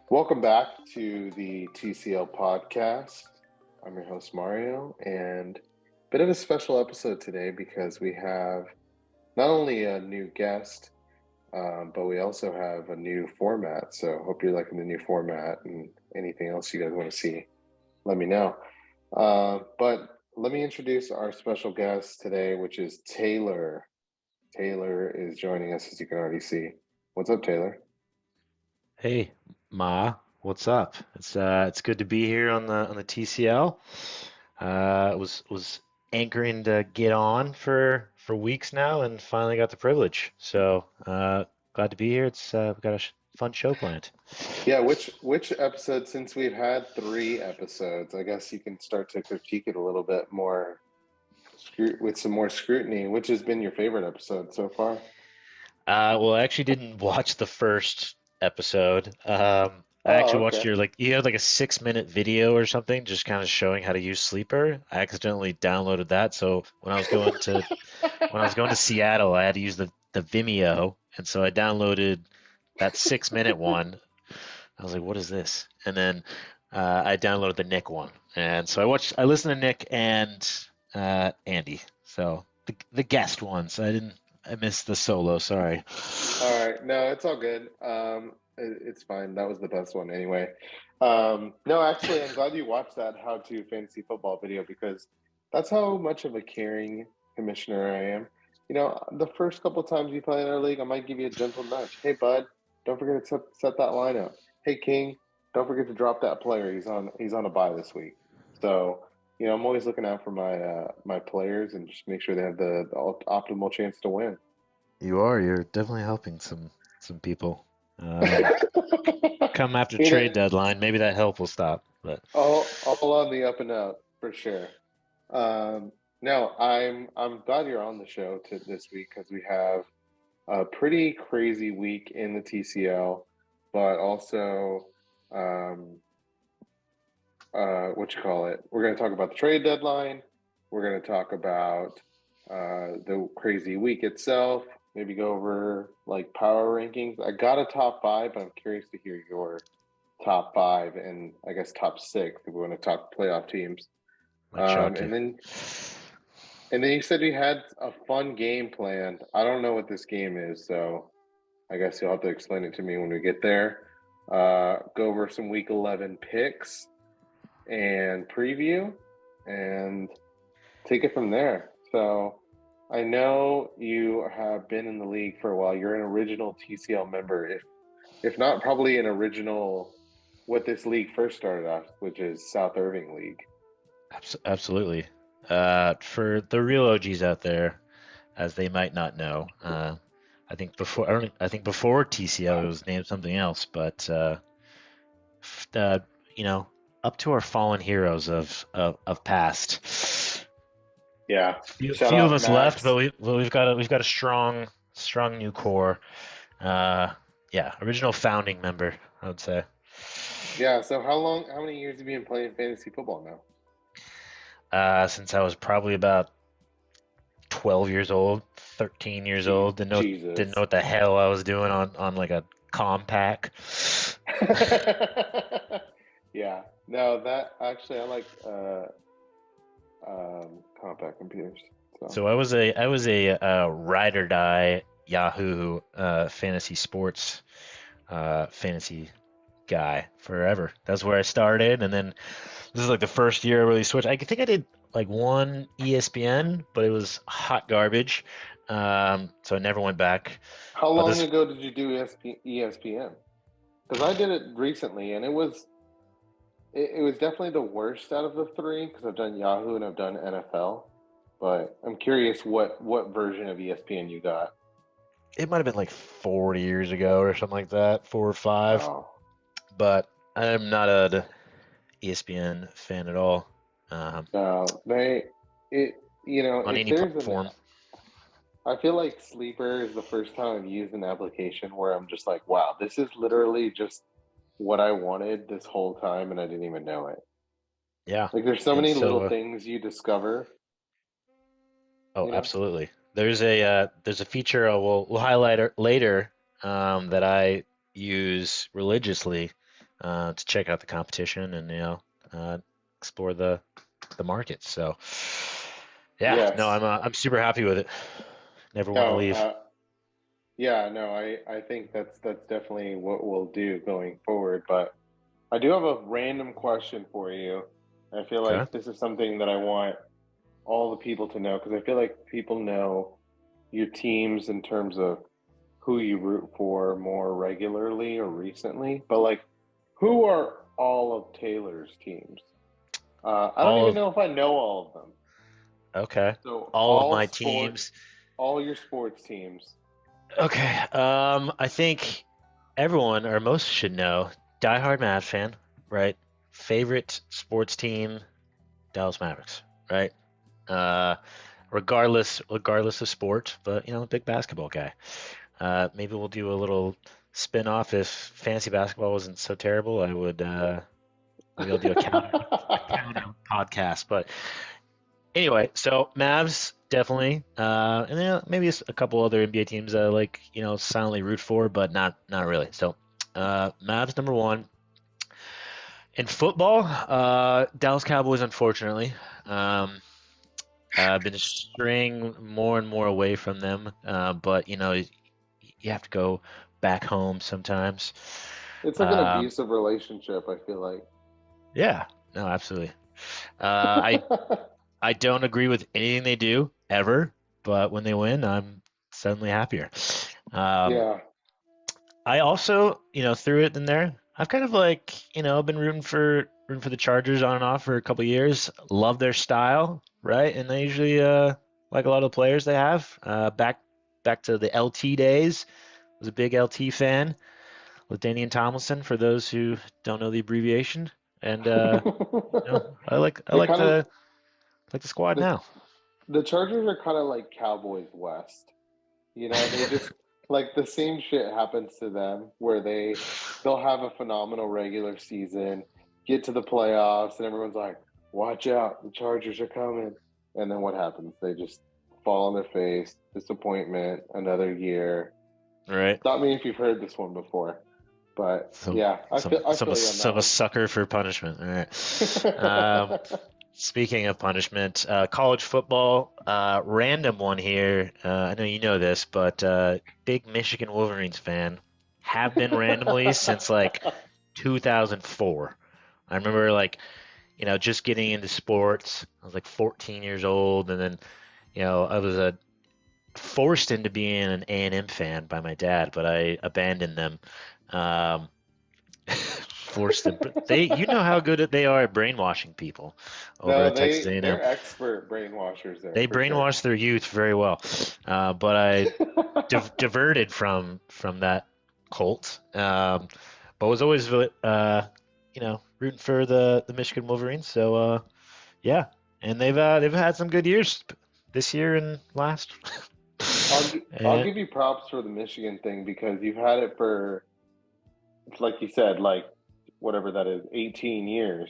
Welcome back to the TCL podcast. I'm your host, Mario, and a bit of a special episode today because we have not only a new guest, but we also have a new format. So, hope you're liking the new format and anything else you guys want to see, let me know. But let me introduce our special guest today, which is Taylor. Taylor is joining us, as you can already see. What's up, Taylor? Hey, Ma, what's up? It's good to be here on the TCL. Was anchoring to get on for weeks now, and finally got the privilege. So glad to be here. It's we've got a fun show planned. Yeah, which episode, since we've had three episodes, I guess you can start to critique it a little bit more with some more scrutiny. Which has been your favorite episode so far? Well, I actually didn't watch the first episode. I Oh, actually watched okay. your you had like a 6 minute video or something, just kind of showing how to use Sleeper. I accidentally downloaded that, so when I was going to Seattle, I had to use the Vimeo, and so I downloaded that 6 minute one. I was like, "What is this?" And then I downloaded the Nick one, and so I listened to Nick and Andy, so the guest ones. I missed the solo. Sorry. All right. No, it's all good. It's fine. That was the best one anyway. No, actually, I'm glad you watched that how to fantasy football video because that's how much of a caring commissioner I am. The first couple times you play in our league, I might give you a gentle nudge. Hey, bud, don't forget to set that lineup. Hey, King, don't forget to drop that player. He's on a bye this week. So, I'm always looking out for my players and just make sure they have the optimal chance to win. You are. You're definitely helping some people. Um, Come after You know, trade deadline, maybe that help will stop. But all on the up and up for sure. No, I'm glad you're on the show this week because we have a pretty crazy week in the TCL, but also um, what you call it? We're going to talk about the trade deadline. We're going to talk about the crazy week itself. Maybe go over like power rankings. I got a top five, but I'm curious to hear your top five and I guess top six if we want to talk playoff teams. might Um, shock you. and then and then you said you had a fun game planned. I don't know what this game is, so I guess you'll have to explain it to me when we get there. Go over some week 11 picks and preview and take it from there. So I know you have been in the league for a while. You're an original TCL member, if not probably an original what this league first started off, which is South Irving League. Absolutely. For the real OGs out there, as they might not know, I think before TCL it was named something else, but f- uh, you know, up to our fallen heroes of past. Yeah. Shout Few of out us left, but Max. we've got a strong new core. Uh, yeah, original founding member, I would say. Yeah, so how many years have you been playing fantasy football now? Since I was probably about 12 years old, 13 years old. Didn't know Jesus. what the hell I was doing on like a compact. Yeah. No, that actually I like compact computers. So So I was a ride or die Yahoo fantasy sports fantasy guy forever. That's where I started, and then this is like the first year I really switched. I think I did like one ESPN, but it was hot garbage. So I never went back. how But long this ago did you do ESPN? Because I did it recently and it was definitely the worst out of the three because I've done Yahoo and I've done NFL. But I'm curious what version of ESPN you got. It might have been like 4 years ago or something like that, 4 or 5. Oh. But I'm not a ESPN fan at all, No, it, on if any platform. I feel like Sleeper is the first time I've used an application where I'm just like, wow, this is literally just what I wanted this whole time and I didn't even know it. Yeah, Like, there's so and many so little things you discover, oh, you know? absolutely. There's a feature we'll highlight later that I use religiously. to check out the competition and uh, explore the markets. So yeah, no, Yes. I'm super happy with it. Never want to No, leave. yeah, no, I think that's definitely what we'll do going forward. But I do have a random question for you. I feel Okay. like this is something that I want all the people to know because I feel like people know your teams in terms of who you root for more regularly or recently. But like, who are all of Taylor's teams? I don't All even of know if I know all of them. okay. So All of my teams. all your sports teams. Okay. I think everyone or most should know. Diehard Mavs fan, right? Favorite sports team, Dallas Mavericks, right? Uh, regardless of sport, but big basketball guy. Maybe we'll do a little spin-off if fantasy basketball wasn't so terrible. I would maybe I'll do a count out podcast. But anyway, so Mavs definitely, and then maybe a couple other NBA teams that I like, silently root for, but not really. So Mavs number one. In football, Dallas Cowboys, unfortunately. Um, I've been straying more and more away from them, but you have to go back home sometimes. It's like an Um, abusive relationship, I feel like. yeah, no, absolutely. I don't agree with anything they do ever, but when they win, I'm suddenly happier. Um, Yeah. I also, threw it in there. I've kind of like, been rooting for the Chargers on and off for a couple years. Love their style, right? And they usually like a lot of the players they have. Back to the LT days. Was a big LT fan with Danian Tomlinson for those who don't know the abbreviation. And I like I They like kind of the squad the now. the Chargers are kind of like Cowboys West. They just like the same shit happens to them where they'll have a phenomenal regular season, get to the playoffs, and everyone's like, "Watch out, the Chargers are coming." And then what happens? They just fall on their face, disappointment, another year. Right. Not me if you've heard this one before, but Some yeah, some I some feel you on that some a one. sucker for punishment. All right. Speaking of punishment, college football, random one here. I know you know this, but big Michigan Wolverines fan. Have been randomly since like 2004. I remember like, just getting into sports. I was like 14 years old, and then, I was forced into being an A&M fan by my dad, but I abandoned them. Um, forced them. But you know how good they are at brainwashing people over No, at Texas A&M. they're expert brainwashers there They for sure. brainwashed their youth very well, but I diverted from that cult. But was always rooting for the Michigan Wolverines. So yeah, and they've had some good years this year and last. I'll And give you props for the Michigan thing because you've had it for, like you said, like whatever that is, 18 years.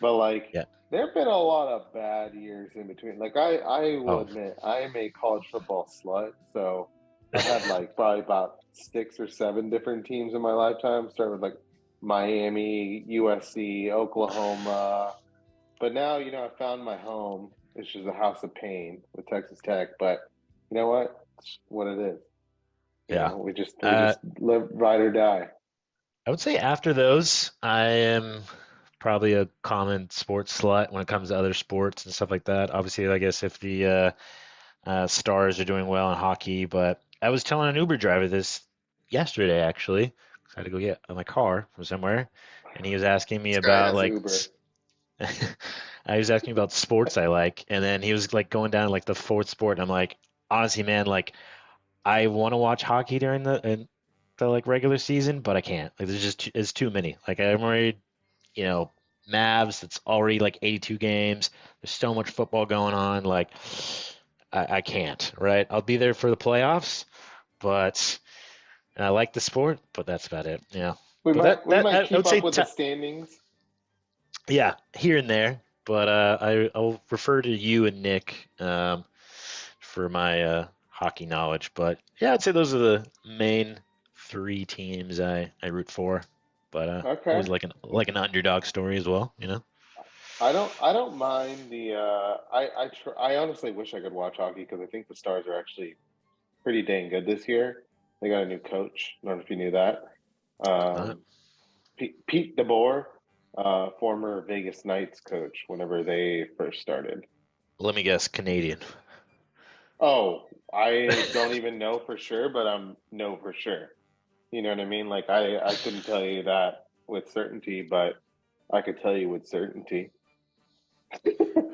But like yeah, there have been a lot of bad years in between. Like I will oh, admit I am a college football slut. So I've had like probably about 6 or 7 different teams in my lifetime. Started with like Miami, USC, Oklahoma. But now, I found my home. It's just a house of pain with Texas Tech. But you know what? It's what it is. yeah. We Uh, just live ride or die. I would say after those, I am probably a common sports slut when it comes to other sports and stuff like that. Obviously, I guess if the Stars are doing well in hockey, but I was telling an Uber driver this yesterday actually, 'cause I had to go get my car from somewhere, and he was asking me This guy about has like Uber. I was asking about sports I like, and then he was like going down like the fourth sport, and I'm like, honestly, man, like I want to watch hockey during the like regular season, but I can't. Like there's just it's too many. Like I'm already, you know, Mavs. It's already like 82 games. There's so much football going on. Like I can't. Right? I'll be there for the playoffs, but and I like the sport, but that's about it. Yeah. We But might we might I keep would say up with the standings. yeah, here and there. But I'll refer to you and Nick for my hockey knowledge. But yeah, I'd say those are the main three teams I root for. but Okay. always like an underdog story as well, you know. I don't mind the I honestly wish I could watch hockey because I think the Stars are actually pretty dang good this year. They got a new coach. I don't know if you knew that. Uh, Pete DeBoer, former Vegas Knights coach whenever they first started. Let me guess, Canadian. Oh, I don't even know for sure, but I'm know for sure. You know what I mean? Like I couldn't tell you that with certainty, but I could tell you with certainty.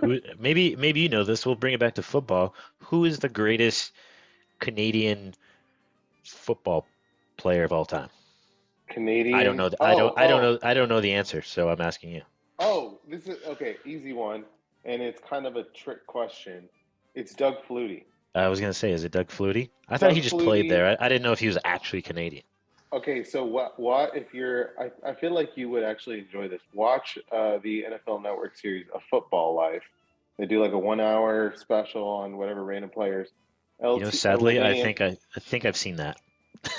Who maybe you know this. We'll bring it back to football. Who is the greatest Canadian football player of all time? I don't Canadian. know. I don't know the answer, so I'm asking you. This is okay, easy one, and it's kind of a trick question. It's Doug Flutie. I was gonna say, is it Doug Flutie? I thought he Doug just played Flutie. there. I didn't know if he was actually Canadian. Okay, so what if you're I feel like you would actually enjoy this. Watch the NFL Network series A Football Life. They do like a 1 hour special on whatever random players. You know, LT sadly, Ladainian. I think I've seen that.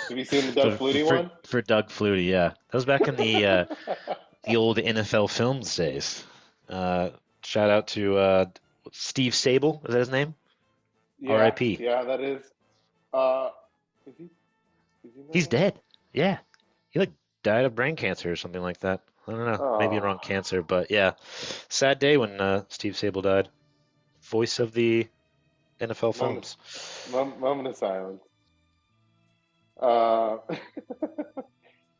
Have you seen the Doug For Flutie one? for Doug Flutie, yeah, that was back in the old NFL Films days. Uh, Shout out to Steve Sable. Is that his name? Yeah, R.I.P. yeah, that is. Uh, is he is he no He's longer? dead. Yeah, he like died of brain cancer or something like that. I don't know, maybe Oh, wrong cancer, but yeah, sad day when Steve Sable died. Voice of the NFL moment, Films. moment of silence. Uh,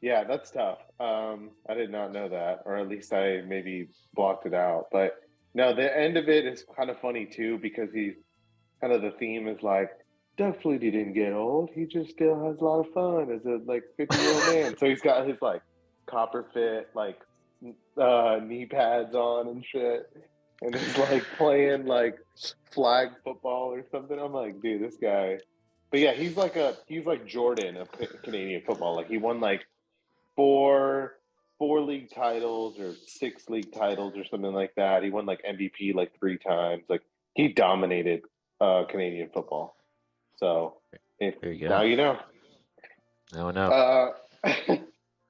yeah, that's tough. I did not know that, or at least I maybe blocked it out. But no, the end of it is kind of funny too because he's kind of the theme is like Doug Flutie didn't get old. He just still has a lot of fun as a like 50-year-old man. So he's got his like copper fit like knee pads on and shit, and he's like playing like flag football or something. I'm like, dude, this guy. But yeah, he's like Jordan of Canadian football. Like he won like four four league titles or six league titles or something like that. He won like MVP like three times. Like he dominated Canadian football. So if There you now go. you know. No, no. Uh,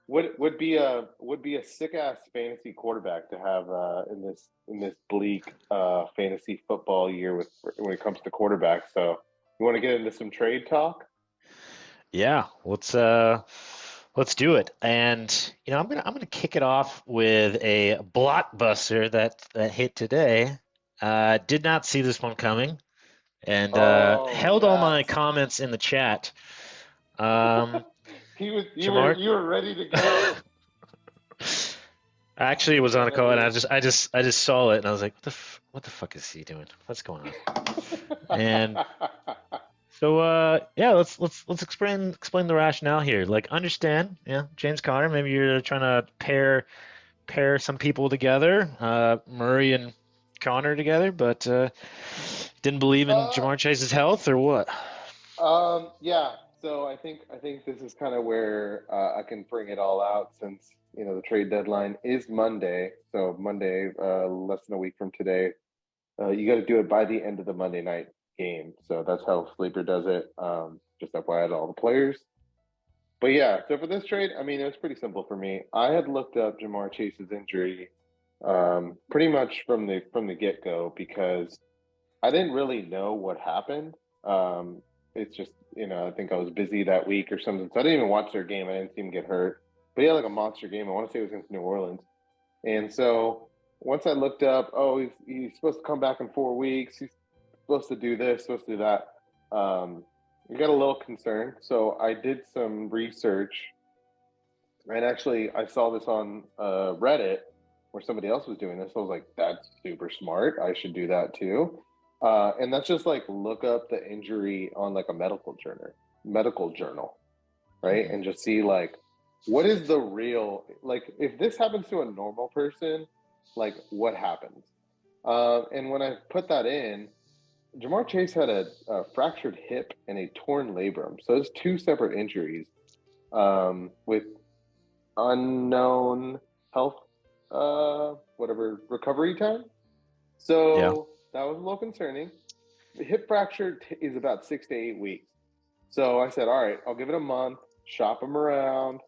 would be a sick ass fantasy quarterback to have in this bleak fantasy football year with when it comes to quarterbacks. So you want to get into some trade talk? Yeah, let's do it. And you know, I'm gonna kick it off with a blockbuster that hit today. Did not see this one coming, and Oh held all my yes. comments in the chat. Um, Jamar, You were ready to go. actually, it was You were on a call, and ready I just saw it, and I was like, what the fuck is he doing? What's going on? And to. so yeah, let's explain the rationale here. Like understand, yeah, James Conner, maybe you're trying to pair some people together, Murray and Connor together, but didn't believe in uh, Jamar Chase's health or what? yeah. So I think this is kind of where I can bring it all out since you know the trade deadline is Monday. So Monday, less than a week from today, you got to do it by the end of the Monday night game. So that's how Sleeper does it. Just FYI to all the players. But yeah, so for this trade, I mean, it was pretty simple for me. I had looked up Jamar Chase's injury pretty much from the get go because I didn't really know what happened. It's just you know I think I was busy that week or something, so I didn't even watch their game. I didn't see him get hurt, but he had like a monster game. I want to say it was against New Orleans, and so once I looked up, oh, he's supposed to come back in 4 weeks. He's supposed to do this, supposed to do that. I got a little concerned, so I did some research, and actually I saw this on Reddit where somebody else was doing this. I was like, that's super smart. I should do that too. And that's just like look up the injury on like a medical journal, right? Mhm. And just see like what is the real like if this happens to a normal person, like what happens? And when I put that in, Jamar Chase had a fractured hip and a torn labrum, so it's two separate injuries with unknown health, whatever recovery time. Yeah. So that was a little concerning. The hip fracture is about 6 to 8 weeks. So I said, all right, I'll give it a month, shop him around,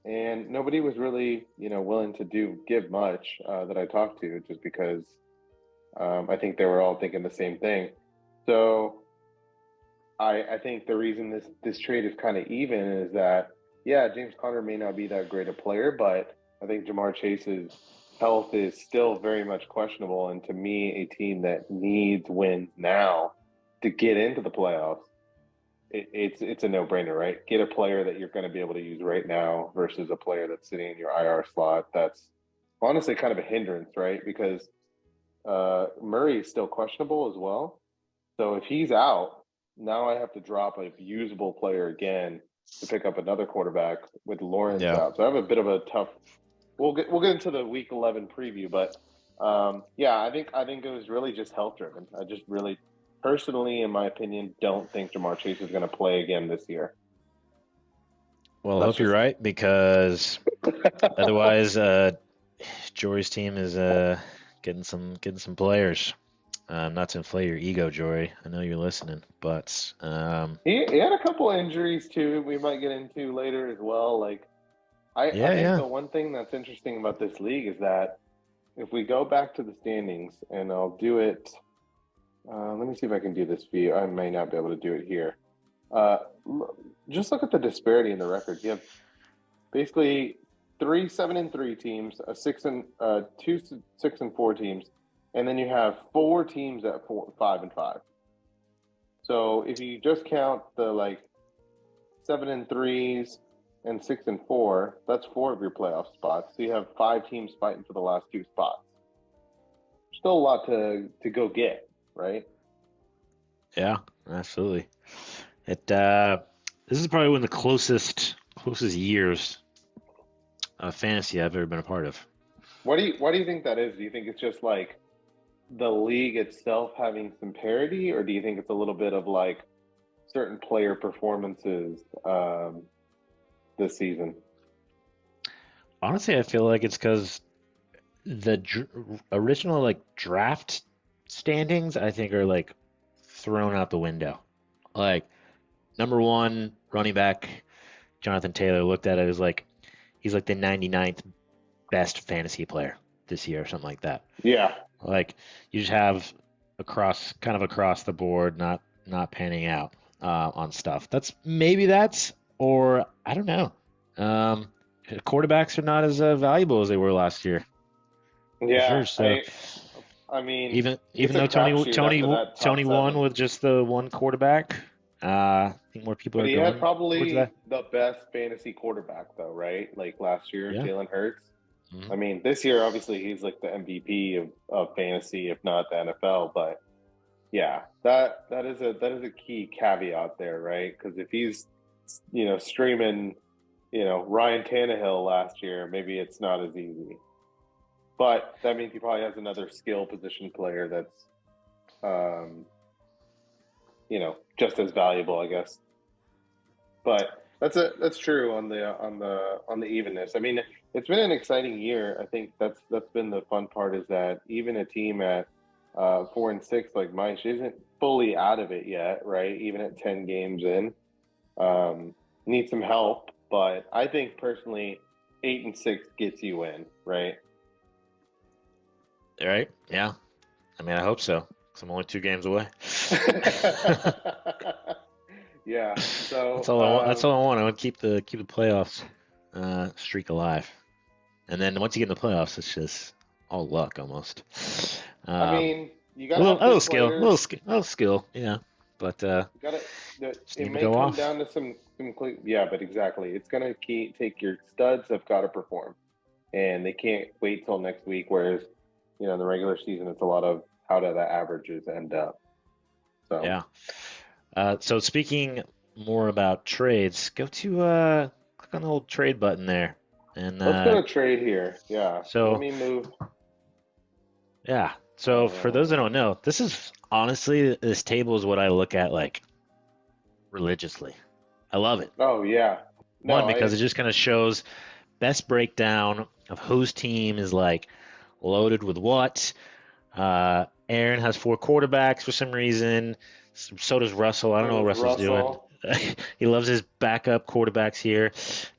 and nobody was really, willing to give much that I talked to, just because I think they were all thinking the same thing. So I think the reason this trade is kind of even is that, yeah, James Conner may not be that great a player, but I think Jamar Chase's health is still very much questionable. And to me, a team that needs wins now to get into the playoffs, it's a no brainer, right? Get a player that you're going to be able to use right now versus a player that's sitting in your IR slot. That's honestly kind of a hindrance, right? Because Murray is still questionable as well. So if he's out, now I have to drop a usable player again to pick up another quarterback with Lawrence Yeah. out. So I have a bit of a tough. We'll get into the Week 11 preview, but yeah, I think it was really just health driven. I just really, personally, in my opinion, don't think Jamar Chase is going to play again this year. Well, I That's hope you're just right because otherwise, Jory's team is getting some players. Not to inflate your ego, Jory. I know you're listening, but he had a couple injuries too. We might get into later as well. Like I yeah, think yeah. the one thing that's interesting about this league is that if we go back to the standings, and I'll do it. Let me see if I can do this for you. I may not be able to do it here. Uh, just look at the disparity in the records. You have basically three 7-3 teams, a six and two 6-4 teams, and then you have four teams at 5-5. So if you just count the like 7-3s and 6-4, that's four of your playoff spots. So you have five teams fighting for the last two spots. Still a lot to go get, right? Yeah, absolutely. It this is probably one of the closest years of fantasy I've ever been a part of. Why do you think that is? Do you think it's just like the league itself having some parity, or do you think it's a little bit of like certain player performances this season? Honestly, I feel like it's because the original like draft standings I think are like thrown out the window. Like number one running back Jonathan Taylor looked at it as like he's like the 99th best fantasy player this year or something like that. Yeah, Like you just have across the board, not panning out on stuff. That's or I don't know. Um, Quarterbacks are not as valuable as they were last year for yeah. sure. So I mean, even it's a though crapshoot after Tony that top Tony won seven. with just the one quarterback, I think more people But are he had going towards that. probably the best fantasy quarterback, though, right? Like last year, Yeah. Jalen Hurts. Mhm. I mean, this year, obviously, he's like the MVP of fantasy, if not the NFL. But yeah, that is a key caveat there, right? Because if he's streaming, Ryan Tannehill last year, maybe it's not as easy. But that means he probably has another skill position player that's um, just as valuable, I guess. But that's true on the evenness. I mean, it's been an exciting year. I think that's been the fun part, is that even a team at 4-6 like Mike isn't fully out of it yet, right? Even at 10 games in, need some help. But I think personally, 8-6 gets you in, right? Right? Yeah. I mean, I hope so. 'Cause I'm only 2 games away. Yeah. That's So all I want. That's all I want. I want to keep the playoffs streak alive. And then once you get in the playoffs, it's just all luck almost. I Um, mean, you got to have good players. a little skill, yeah. But You got to. just It need to may go come off. down to some. Yeah, but exactly, it's gonna take your studs have got to perform, and they can't wait till next week. Whereas, in the regular season, it's a lot of how do the averages end up. So Yeah. So speaking more about trades, go to click on the little trade button there, and let's go to trade here. Yeah, let so me move. yeah. So for those that Uh, don't know, this is honestly this table is what I look at like religiously. I love it. oh yeah, One no, because I it just kind of shows best breakdown of whose team is like loaded with what. Aaron has four quarterbacks for some reason. So does Russell. I don't so know what does Russell's doing. Russell. He loves his backup quarterbacks here.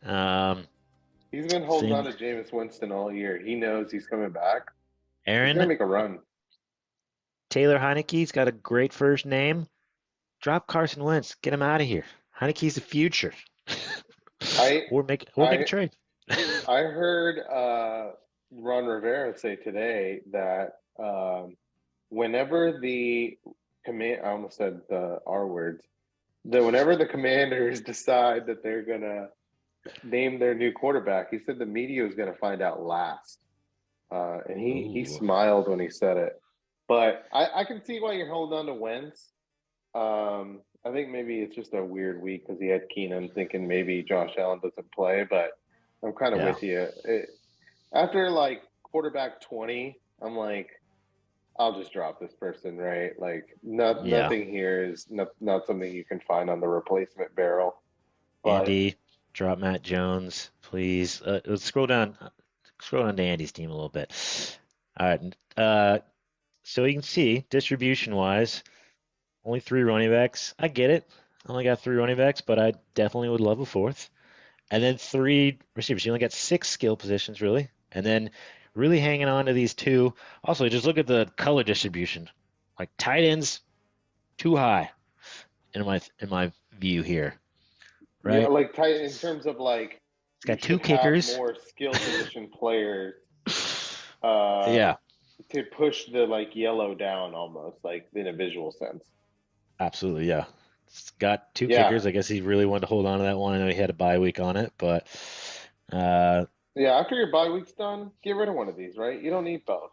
Um, He's been holding on Same. to Jameis Winston all year. He knows he's coming back. He's gonna Aaron make a run. Taylor Heineke's got a great first name. Drop Carson Wentz. Get him out of here. Heineke's the future. I Or make a I trade. I heard Ron Rivera say today that whenever the command, I almost said the R words, that whenever the Commanders decide that they're gonna name their new quarterback, he said the media is gonna find out last. And he Ooh, smiled when he said it. But I can see why you're holding on to Wentz. I think maybe it's just a weird week because he had Keenan thinking maybe Josh Allen doesn't play, but I'm kind of yeah, with you. After like quarterback 20, I'm like, I'll just drop this person, right? Like, yeah. nothing here is not something you can find on the replacement barrel. But Andy, drop Matt Jones, please. Let's scroll down. Scroll down to Andy's team a little bit. All right. So you can see distribution-wise, only three running backs. I get it. I only got three running backs, but I definitely would love a fourth. And then three receivers. You only got six skill positions, really. And then really hanging on to these two. Also, just look at the color distribution. Like tight ends, too high in my view here, yeah, right? like tight in terms of like It's you got two should have kickers. more skill position players uh Yeah, to push the like yellow down almost like in a visual sense. absolutely. Yeah. It's got two Yeah. kickers. I guess he really wanted to hold on to that one. I know he had a bye week on it, but uh, Yeah, after your bye week's done, get rid of one of these, right? You don't need both.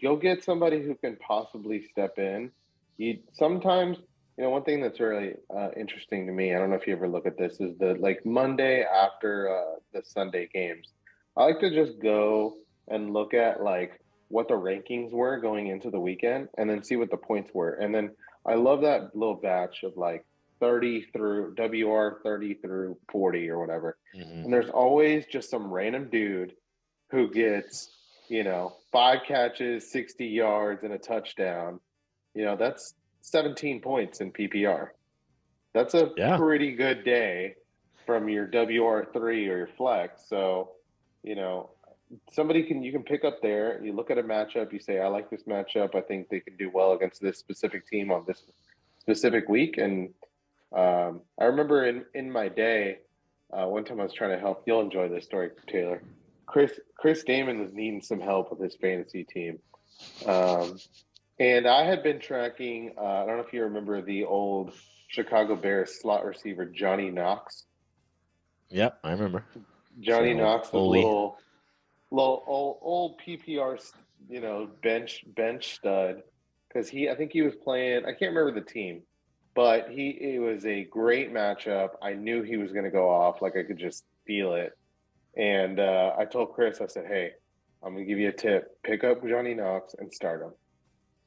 Go get somebody who can possibly step in. You sometimes, one thing that's really interesting to me. I don't know if you ever look at this is the like Monday after the Sunday games. I like to just go and look at like what the rankings were going into the weekend, and then see what the points were, and then I love that little batch of like 30 through WR 30 through 40 or whatever, mhm. and there's always just some random dude who gets, five catches, 60 yards, and a touchdown. That's 17 points in PPR. That's a Yeah, pretty good day from your WR3 or your flex. So, you know, you can pick up there. You look at a matchup, you say, I like this matchup. I think they can do well against this specific team on this specific week. And I remember in my day, one time I was trying to help. You'll enjoy this story, Taylor. Chris Damon was needing some help with his fantasy team, um, and I had been tracking. I don't know if you remember the old Chicago Bears slot receiver Johnny Knox. yep, I remember. Johnny Old Knox was a Oli. little old PPR, bench stud because I think he was playing. I can't remember the team, but it was a great matchup. I knew he was going to go off, like I could just feel it. And I told Chris, I said, "Hey, I'm going to give you a tip: pick up Johnny Knox and start him."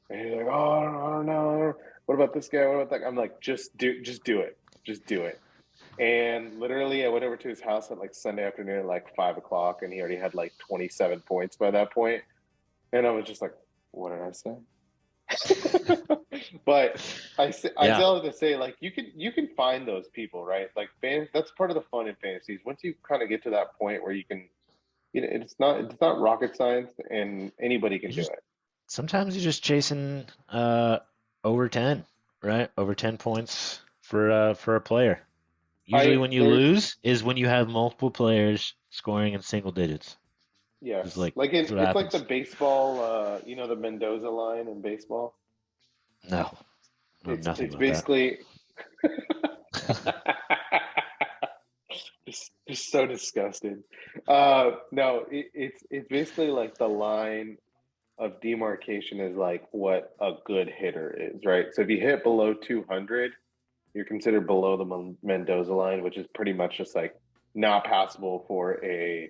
And he's like, "Oh, I don't know. What about this guy? What about that?" I'm like, just do it, just do it." And literally, I went over to his house at like Sunday afternoon at like 5 o'clock, and he already had like 27 points by that point. And I was just like, "What did I say?" But I Yeah, still have to say, like, you can find those people, right? Like, that's part of the fun in fantasies. Once you kind of get to that point where you can, it's not rocket science, and anybody you can do just it. sometimes you're just chasing over 10, right? Over 10 points for a player. Usually I when you there's lose is when you have multiple players scoring in single digits. It's Yes, like like that's what it's like the happens. baseball, the Mendoza line in baseball. No, I know It's nothing it's about that. basically just so disgusted. No, it's basically like the line of demarcation is like what a good hitter is, right? So if you hit below 200, you're considered below the Mendoza line, which is pretty much just like not passable for a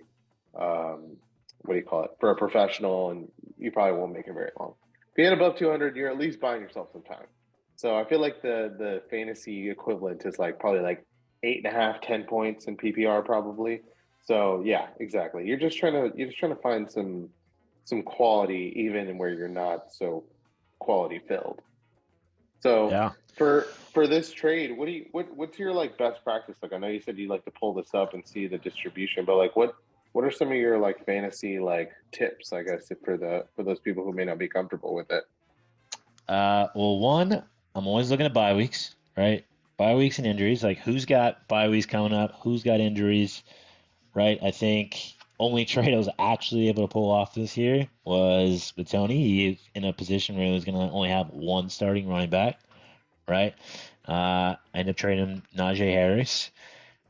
um, what do you call it, for a professional, and you probably won't make it very long. If you hit above 200, you're at least buying yourself some time. So I feel like the fantasy equivalent is like probably like 8.5, 10 points in PPR probably. So yeah, exactly. You're just trying to find some quality even where you're not so quality filled. So Yeah. for this trade, what's your like best practice? Like I know you said you like to pull this up and see the distribution, but like what are some of your like fantasy like tips, I guess, for those people who may not be comfortable with it? Well, one, I'm always looking at bye weeks, right? Bye weeks and injuries. Like, who's got bye weeks coming up? Who's got injuries, right? I think only trade I was actually able to pull off this year was with Tony. He in a position where he was going to only have one starting running back, right? I ended up trading Najee Harris.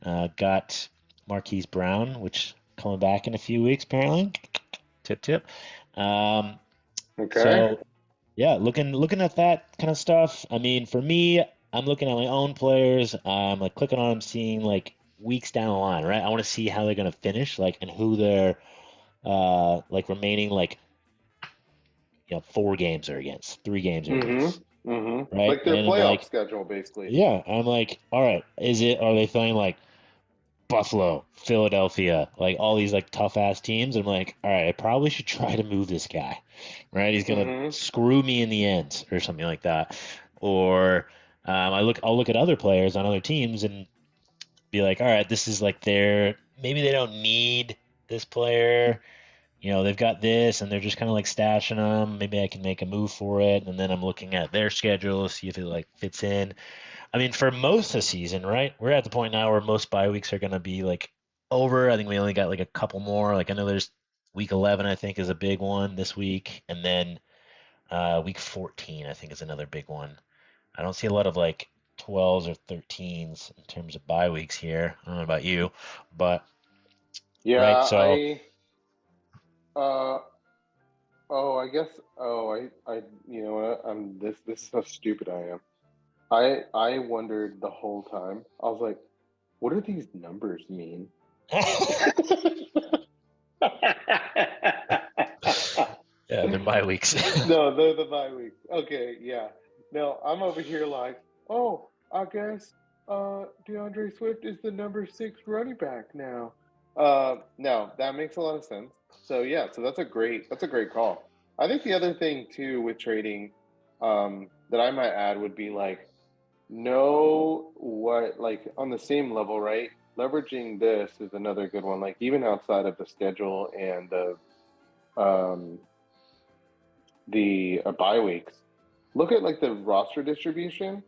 Got Marquise Brown, which coming back in a few weeks apparently. Tip tip. Um, Okay. so yeah, looking at that kind of stuff. I mean, for me, I'm looking at my own players. I'm like clicking on them, seeing like weeks down the line, right? I want to see how they're gonna finish, like, and who their like remaining like 4 games are against, 3 games are against, Mm-hmm. Mm-hmm. right? Like their And I'm playoff like, schedule, basically. yeah, I'm like, all right, are they playing like Buffalo, Philadelphia, like all these like tough ass teams? I'm like, all right, I probably should try to move this guy, right? He's gonna Mm-hmm. screw me in the end or something like that. Or I'll look at other players on other teams and be like, all right, this is like maybe they don't need this player. They've got this and they're just kind of like stashing them. Maybe I can make a move for it. And then I'm looking at their schedule, see if it like fits in. I mean, for most of the season, right? We're at the point now where most bye weeks are going to be like over. I think we only got like a couple more. Like I know there's week 11, I think, is a big one this week, and then week 14, I think, is another big one. I don't see a lot of like 12s or 13s in terms of bye weeks here. I don't know about you, but Yeah, right. So uh I guess you know what, this is how stupid I am. I wondered the whole time. I was like, what do these numbers mean? yeah, they're bye weeks. No, the bye week. Okay, yeah. No, I'm over here like, oh, I guess DeAndre Swift is the number 6 running back now. No, that makes a lot of sense. So yeah, so that's a great call. I think the other thing too with trading, that I might add would be like know what, like on the same level, right? Leveraging this is another good one. Like even outside of the schedule and um the bye weeks, look at like the roster distribution.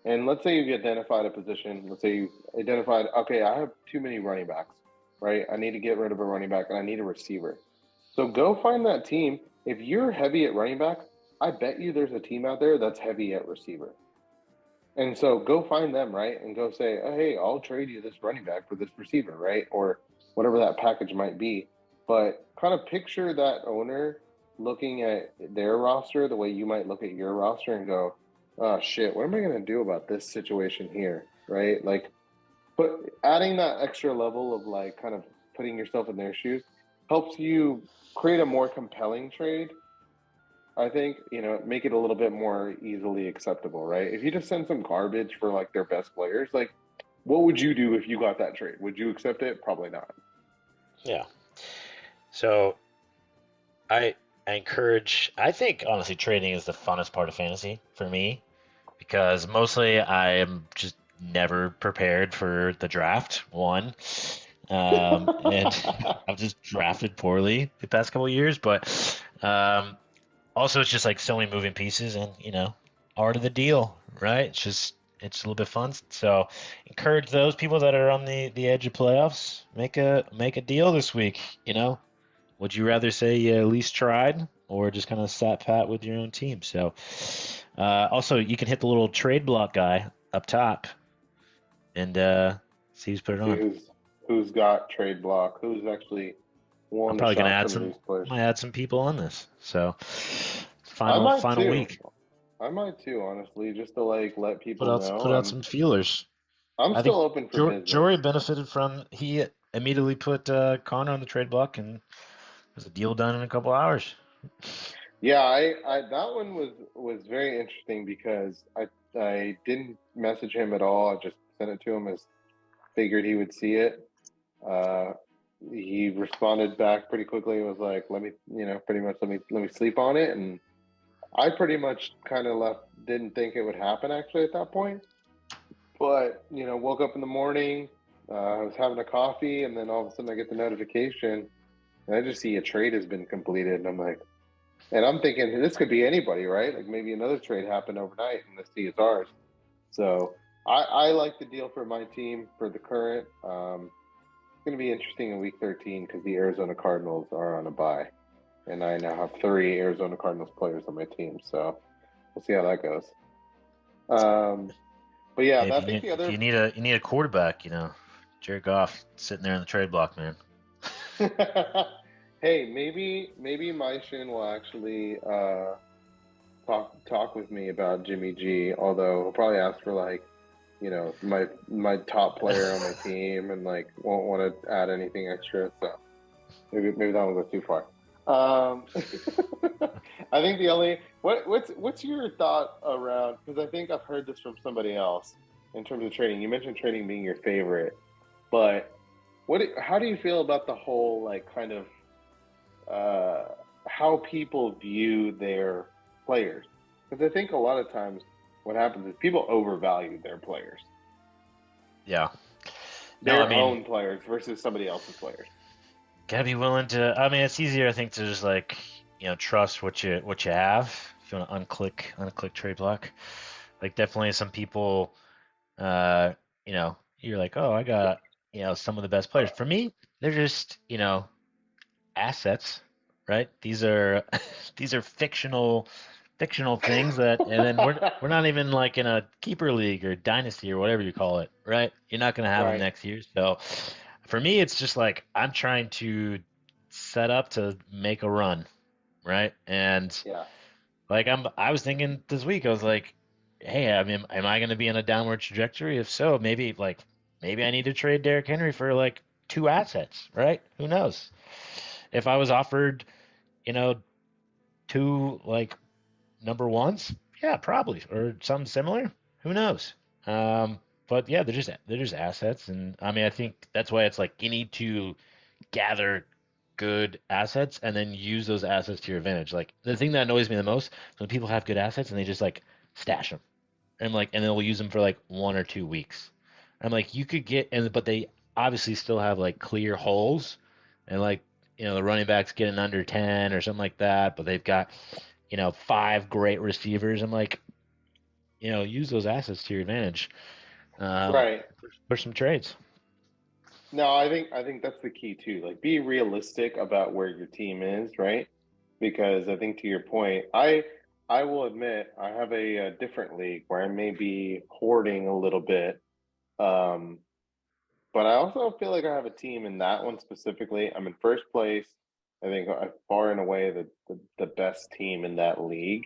And let's say you've identified a position. Let's say you've identified, okay, I have too many running backs, right? I need to get rid of a running back and I need a receiver. So go find that team. If you're heavy at running back, I bet you there's a team out there that's heavy at receiver. And so go find them, right? And go say, oh, hey, I'll trade you this running back for this receiver, right? Or whatever that package might be. But kind of picture that owner looking at their roster the way you might look at your roster and go, oh, shit, what am I going to do about this situation here, right? Like, but adding that extra level of like kind of putting yourself in their shoes helps you create a more compelling trade. I think, make it a little bit more easily acceptable, right? If you just send some garbage for like their best players, like what would you do if you got that trade? Would you accept it? Probably not. yeah. So I I encourage. I think honestly, trading is the funnest part of fantasy for me because mostly I am just never prepared for the draft. One, and I've just drafted poorly the past couple of years, but also it's just like so many moving pieces, and art of the deal, right? It's a little bit fun. So encourage those people that are on the edge of playoffs, make a deal this week. Would you rather say you at least tried or just kind of sat pat with your own team? So, also, you can hit the little trade block guy up top and see who's put it See on. who's got trade block, who's actually I'm won the probably gonna shot add some of some. these players. Might add some people on this. So, I final might final too. week. I might too, honestly, just to like let Put people out know put out some feelers. I'm I think still open for business. Jory benefited from he immediately put Connor on the trade block and there's a deal done in a couple hours. Yeah, I that one was very interesting because I didn't message him at all. I just sent it to him as figured he would see it. Uh, he responded back pretty quickly and was like, "Let me, pretty much let me sleep on it." And I pretty much kind of left, didn't think it would happen actually at that point. But woke up in the morning, I was having a coffee, and then all of a sudden I get the notification, and I just see a trade has been completed, and I'm like, and I'm thinking this could be anybody, right? Like maybe another trade happened overnight, and this is ours. So I like the deal for my team for the current. It's going to be interesting in Week 13 because the Arizona Cardinals are on a bye, and I now have three Arizona Cardinals players on my team. So we'll see how that goes. Um, but yeah, Hey, I think the if other. you need a quarterback, Jared Goff sitting there in the trade block, man. Hey, maybe my Shin will actually talk with me about Jimmy G. Although he'll probably ask for like my top player on my team and like won't want to add anything extra. So maybe that one goes too far. I think the only what's your thought around, because I think I've heard this from somebody else in terms of trading. You mentioned trading being your favorite, but how do you feel about the whole like kind of uh, how people view their players? Because I think a lot of times what happens is people overvalue their players, Yeah. No, I their mean, own players versus somebody else's players. gotta be willing to. I mean, it's easier, I think, to just like trust what you have. If you want to unclick trade block, like definitely some people, you're like, oh, I got some of the best players. For me, they're just assets, right? These are these are fictional things that, and then we're not even like in a keeper league or dynasty or whatever you call it, right? You're not gonna have them Right. next year. So for me, it's just like I'm trying to set up to make a run, right? And Yeah. like I was thinking this week, I was like, hey, I mean, am I gonna be on a downward trajectory? If so, maybe I need to trade Derrick Henry for like two assets, right? Who knows? If I was offered, you know, two like number ones, yeah, probably, or something similar. Who knows? But yeah, they're just assets, and I mean, I think that's why it's like you need to gather good assets and then use those assets to your advantage. Like the thing that annoys me the most is when people have good assets and they just like stash them and they'll use them for like 1 or 2 weeks. I'm like, you could get but they obviously still have like clear holes and like the running backs getting under 10 or something like that, but they've got five great receivers. I'm like, use those assets to your advantage. Right. For some trades. No, I think that's the key too. Like be realistic about where your team is, right? Because I think to your point, I will admit I have a different league where I may be hoarding a little bit. Um, but I also feel like I have a team in that one specifically. I'm in first place. I think I'm far and away the best team in that league.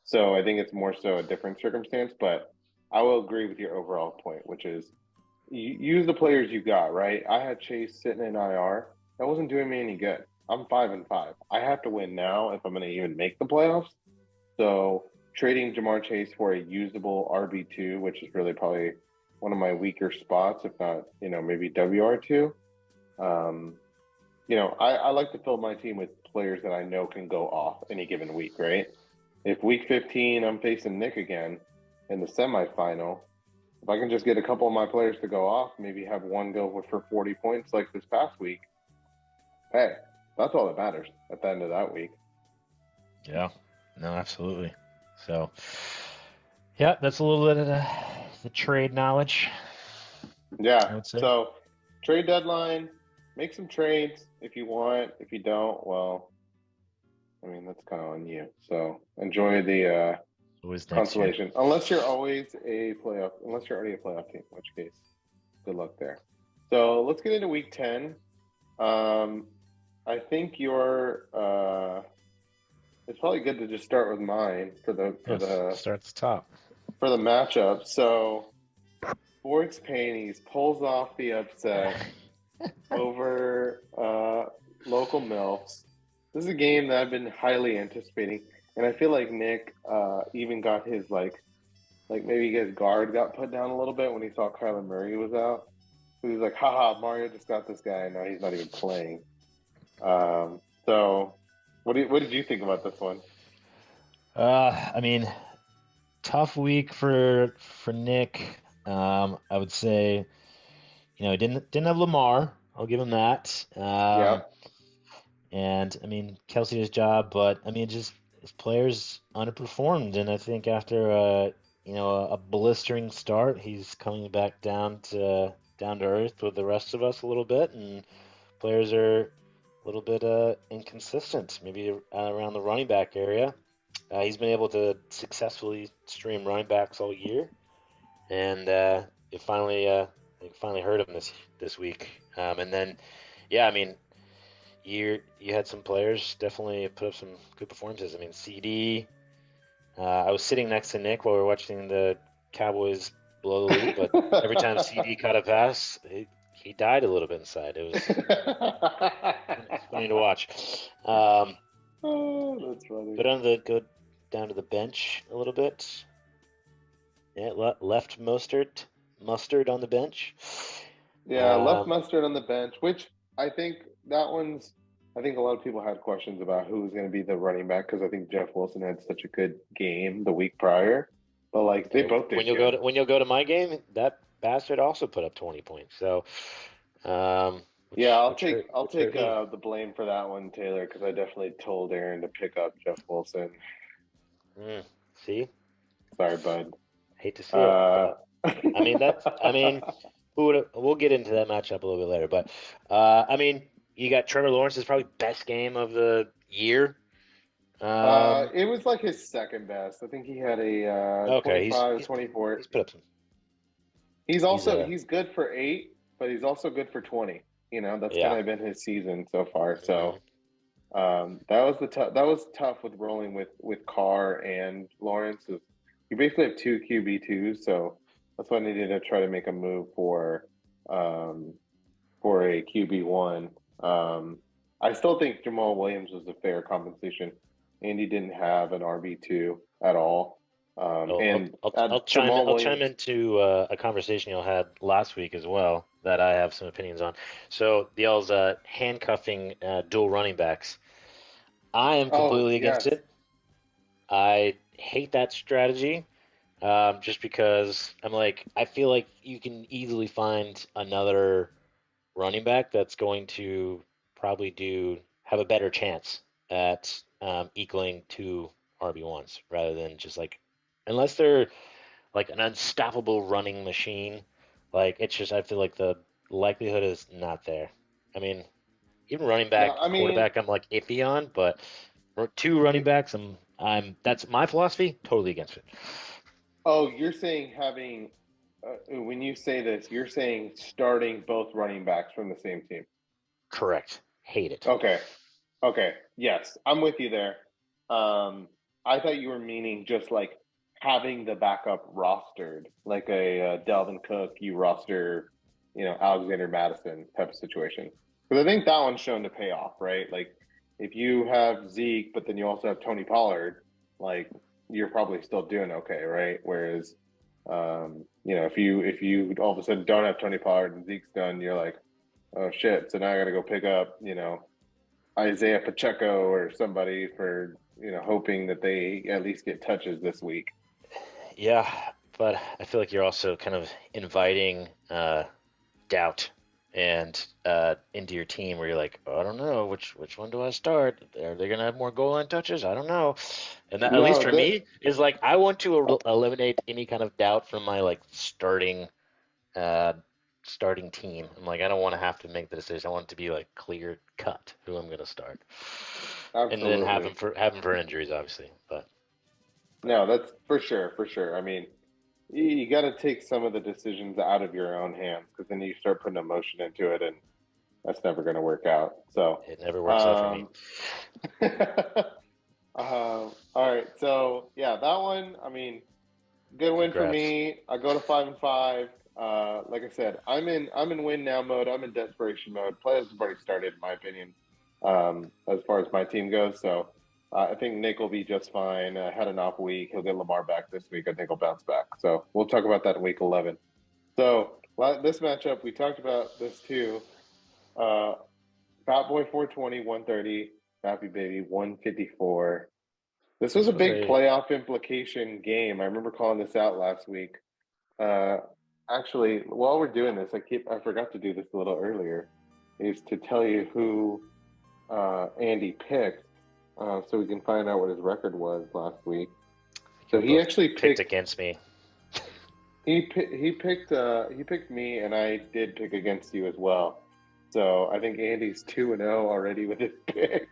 So I think it's more so a different circumstance, but I will agree with your overall point, which is you use the players you got, right? I had Chase sitting in IR. That wasn't doing me any good. I'm 5-5. I have to win now if I'm going to even make the playoffs. So trading Jamar Chase for a usable RB2, which is really probably one of my weaker spots, if not, maybe WR2. Um, I like to fill my team with players that I know can go off any given week, right? If week 15 I'm facing Nick again in the semifinal, if I can just get a couple of my players to go off, maybe have one go for 40 points like this past week, hey, that's all that matters at the end of that week. Yeah, no, absolutely. So, yeah, that's a little bit of the trade knowledge, Yeah. I would say. So trade deadline, make some trades if you want. If you don't, well, I mean, that's kind of on you. So enjoy the Always next year. consolation. Unless you're already a playoff team, in which case, good luck there. So let's get into week 10. Um, I think it's probably good to just start with mine for the for Yes, the start at the top. for the matchup. So Sports Panties pulls off the upset over local Milfs. This is a game that I've been highly anticipating, and I feel like Nick even got his like maybe his guard got put down a little bit when he saw Kyler Murray was out. He was like, haha, Mario just got this guy, and now he's not even playing. So what did you think about this one? I mean, tough week for Nick. I would say He didn't have Lamar. I'll give him that. Yep. And I mean, Kelsey did his job, but I mean, just his players underperformed. And I think after a blistering start, he's coming back down to earth with the rest of us a little bit, and players are a little bit inconsistent, maybe around the running back area. He's been able to successfully stream running backs all year, and it finally hurt him this week. And then, yeah, I mean, you had some players definitely put up some good performances. I mean, CD. I was sitting next to Nick while we were watching the Cowboys blow the lead, but every time CD caught a pass, he died a little bit inside. It's funny to watch. Um, Oh, that's go funny. down to the go down to the bench a little bit. Yeah, left mustard on the bench. Yeah, left Um, Mustard on the bench, which I think that one's. I think a lot of people had questions about who was going to be the running back because I think Jeff Wilson had such a good game the week prior, but like they hey, both when did you'll go good. to when you'll go to my game, that bastard also put up 20 points. So, Yeah, which which hurt I'll which hurt take me. the blame for that one, Taylor, because I definitely told Aaron to pick up Jeff Wilson. Mm, see, Sorry, bud. hate to see it, Uh, but I mean, we'll get into that matchup a little bit later, but I mean, you got Trevor Lawrence's probably best game of the year. Um, it was like his second best. I think he had a okay, 25, 24. he's put up some. He's He's good for 8, but he's also good for 20. You know, that's kind yeah. of been his season so far. Hmm. So that was tough with rolling with Carr and Lawrence. You basically have two QB2s, so that's why I needed to try to make a move um, for a QB1. I still think Jamal Williams was a fair compensation, and he didn't have an RB2 at all. I'll, I'll, And I'll, I'll chime Jamal I'll chime Williams. into a conversation y'all had last week as well that I have some opinions on. So y'all's handcuffing dual running backs. I am Oh completely against yes, it. I hate that strategy. Just because I'm like, I feel like you can easily find another running back that's going to probably have a better chance at equaling two RB1s rather than just like, unless they're like an unstoppable running machine. Like it's just, I feel like the likelihood is not there. I mean, even running no, back, I mean, quarterback, I'm like iffy on, but for two running it, backs, that's my philosophy. Totally against it. oh, you're saying having when you say this, you're saying starting both running backs from the same team. Correct. Hate it. Okay, okay, yes, I'm with you there. Um, I thought you were meaning just like having the backup rostered, like a Dalvin Cook, you roster, Alexander Madison type of situation. Because I think that one's shown to pay off, right? Like if you have Zeke, but then you also have Tony Pollard, like you're probably still doing okay, right? Whereas, if you all of a sudden don't have Tony Pollard and Zeke's done, you're like, oh shit! So now I got to go pick up, Isaiah Pacheco or somebody for hoping that they at least get touches this week. Yeah, but I feel like you're also kind of inviting doubt and into your team where you're like, oh, I don't know, which one do I start? Are they gonna have more goal line touches? I don't know. And that, at least No, for me, is like I want to eliminate any kind of doubt from my like uh starting team. I'm like, I don't want to have to make the decision. I want it to be like clear cut who I'm gonna start, and then absolutely. have him for injuries, obviously. But No, that's for sure, for sure. I mean, you got to take some of the decisions out of your own hands because then you start putting emotion into it, and that's never going to work out. So, it never works out for me. um, all right. So yeah, that one. I mean, good win for Congrats. me. I go to 5-5. Like I said, I'm in win now mode. I'm in desperation mode. Players have already started, in my opinion, as far as my team goes. So I think Nick will be just fine. Had an off week. He'll get Lamar back this week. I think he'll bounce back. So we'll talk about that in week 11. So this matchup, we talked about this too. Uh, Fat Boy 420, 130. Happy Baby 154. This was This a was big a playoff implication game. I remember calling this out last week. Uh, actually, while we're doing this, I forgot to do this a little earlier, is to tell you who Andy picked, so we can find out what his record was last week. You So he both actually picked picked against me. he picked me, and I did pick against you as well. So I think Andy's 2-0 already with his picks,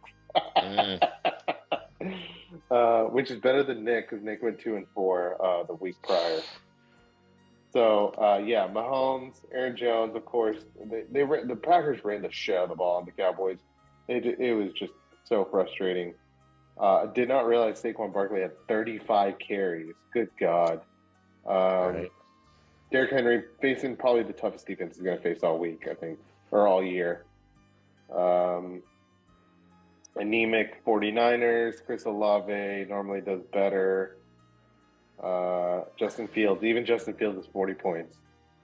Mm, which is better than Nick because Nick went 2-4 the week prior. So yeah, Mahomes, Aaron Jones, of course, the Packers ran the shit out of the ball on the Cowboys. It was just so frustrating. I did not realize Saquon Barkley had 35 carries. Good God. Um, right. Derrick Henry facing probably the toughest defense he's going to face all week, I think, or all year. Um, Anemic 49ers. Chris Olave normally does better. Justin Fields. Even Justin Fields is 40 points.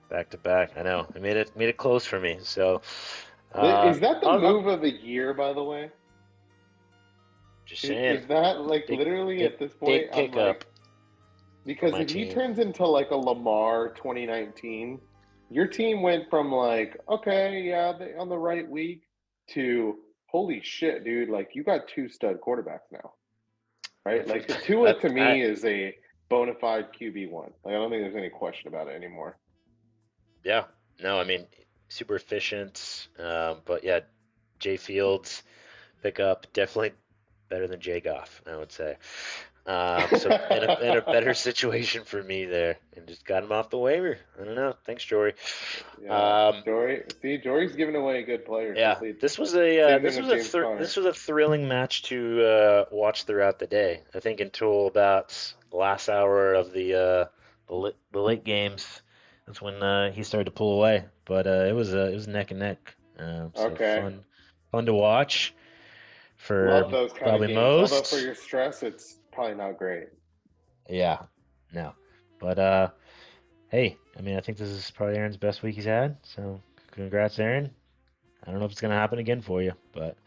Back to back. I know. It made it close for me. So, Is that the I'll move of the year, by the way? just saying, Is that like big, literally big, at this point? big I'm like, pickup for because my if he team. turns into like a Lamar 2019, your team went from like, okay, yeah, they on the right week to holy shit, dude, like you got two stud quarterbacks now, right? If Like Tua to I me is a bona fide QB1. Like I don't think there's any question about it anymore. Yeah, no, I mean super efficient. But yeah, Jay Fields pickup definitely better than Jay Goff, I would say. So in a better situation for me there, and just got him off the waiver. I don't know. Thanks, Jory. Yeah, Um, Jory. See, Jory's giving away good players. yeah, Hopefully, same thing this with was James this Conner. was a thrilling match to watch throughout the day. I think until about the last hour of the late games, that's when he started to pull away. But it was neck and neck. So Okay, fun to watch for love those kind of probably games. Although for most. your stress, it's probably not great. Yeah, no. But hey, I mean, I think this is probably Aaron's best week he's had. So congrats, Aaron. I don't know if it's gonna happen again for you, but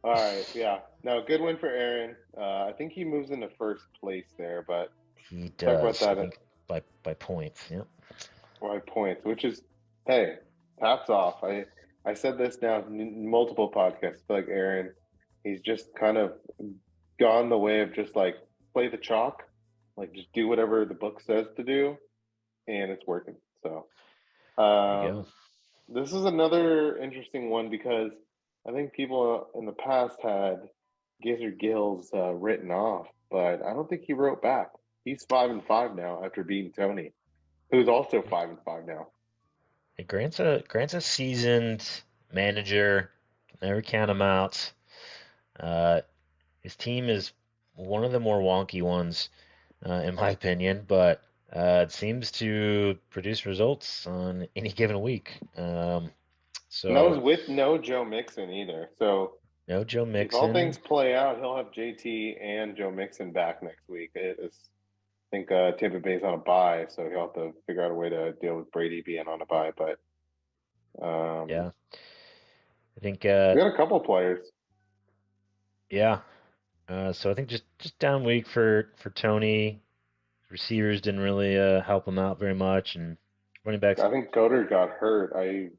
All right, yeah. No, good win for Aaron. I think he moves into first place there, but he talk about does. I that at think by points. Yep. my points, which is, hey, hats off. I said this now in multiple podcasts. I feel like Aaron, he's just kind of gone the way of just like play the chalk, like just do whatever the book says to do, and it's working. So, There you go. um, this is another interesting one because I think people in the past had Gizzard Gills written off, but I don't think he wrote back. He's 5-5 now after beating Tony, who's also 5-5 now. Hey, Grant's a seasoned manager. Never count him out. Uh, his team is one of the more wonky ones, in my opinion, but it seems to produce results on any given week. And that So was with no Joe Mixon either. So no Joe if all Mixon. things play out, he'll have JT and Joe Mixon back next week. I think Tampa Bay's on a bye, so he'll have to figure out a way to deal with Brady being on a bye. But Yeah, I think we got a couple players. yeah. So I think just down week for Tony. Receivers didn't really help him out very much, and running backs. I think Goddard got hurt. I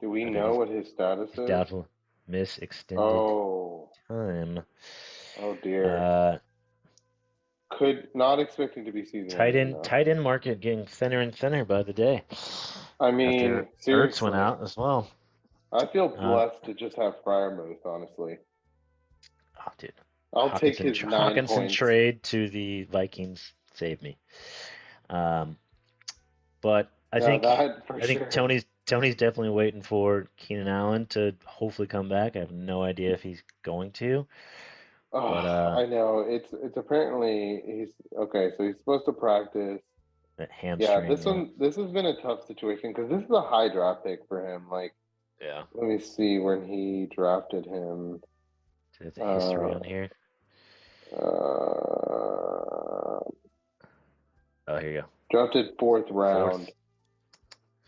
Do we I think know what his status he's is? doubtful. Miss extended Oh, time. oh dear. Uh, Could not expecting to be season ending though. tight end market getting thinner and thinner by the day. I mean, After Ertz went seriously, out as well. I feel Uh, blessed to just have Fryermuth, honestly. oh, dude, I'll take his 9 points. Hawkinson trade to the Vikings saved me. Um, but No, that for I think sure. Tony's definitely waiting for Keenan Allen to hopefully come back. I have no idea if he's going to, but Oh, I know. It's apparently he's okay, so he's supposed to practice. that Yeah, hamstring. Yeah, this has been a tough situation because this is a high draft pick for him. Like, yeah. let me see when he drafted him. There's a history Uh, on here. uh, Oh, here you go. Drafted fourth round. Fourth.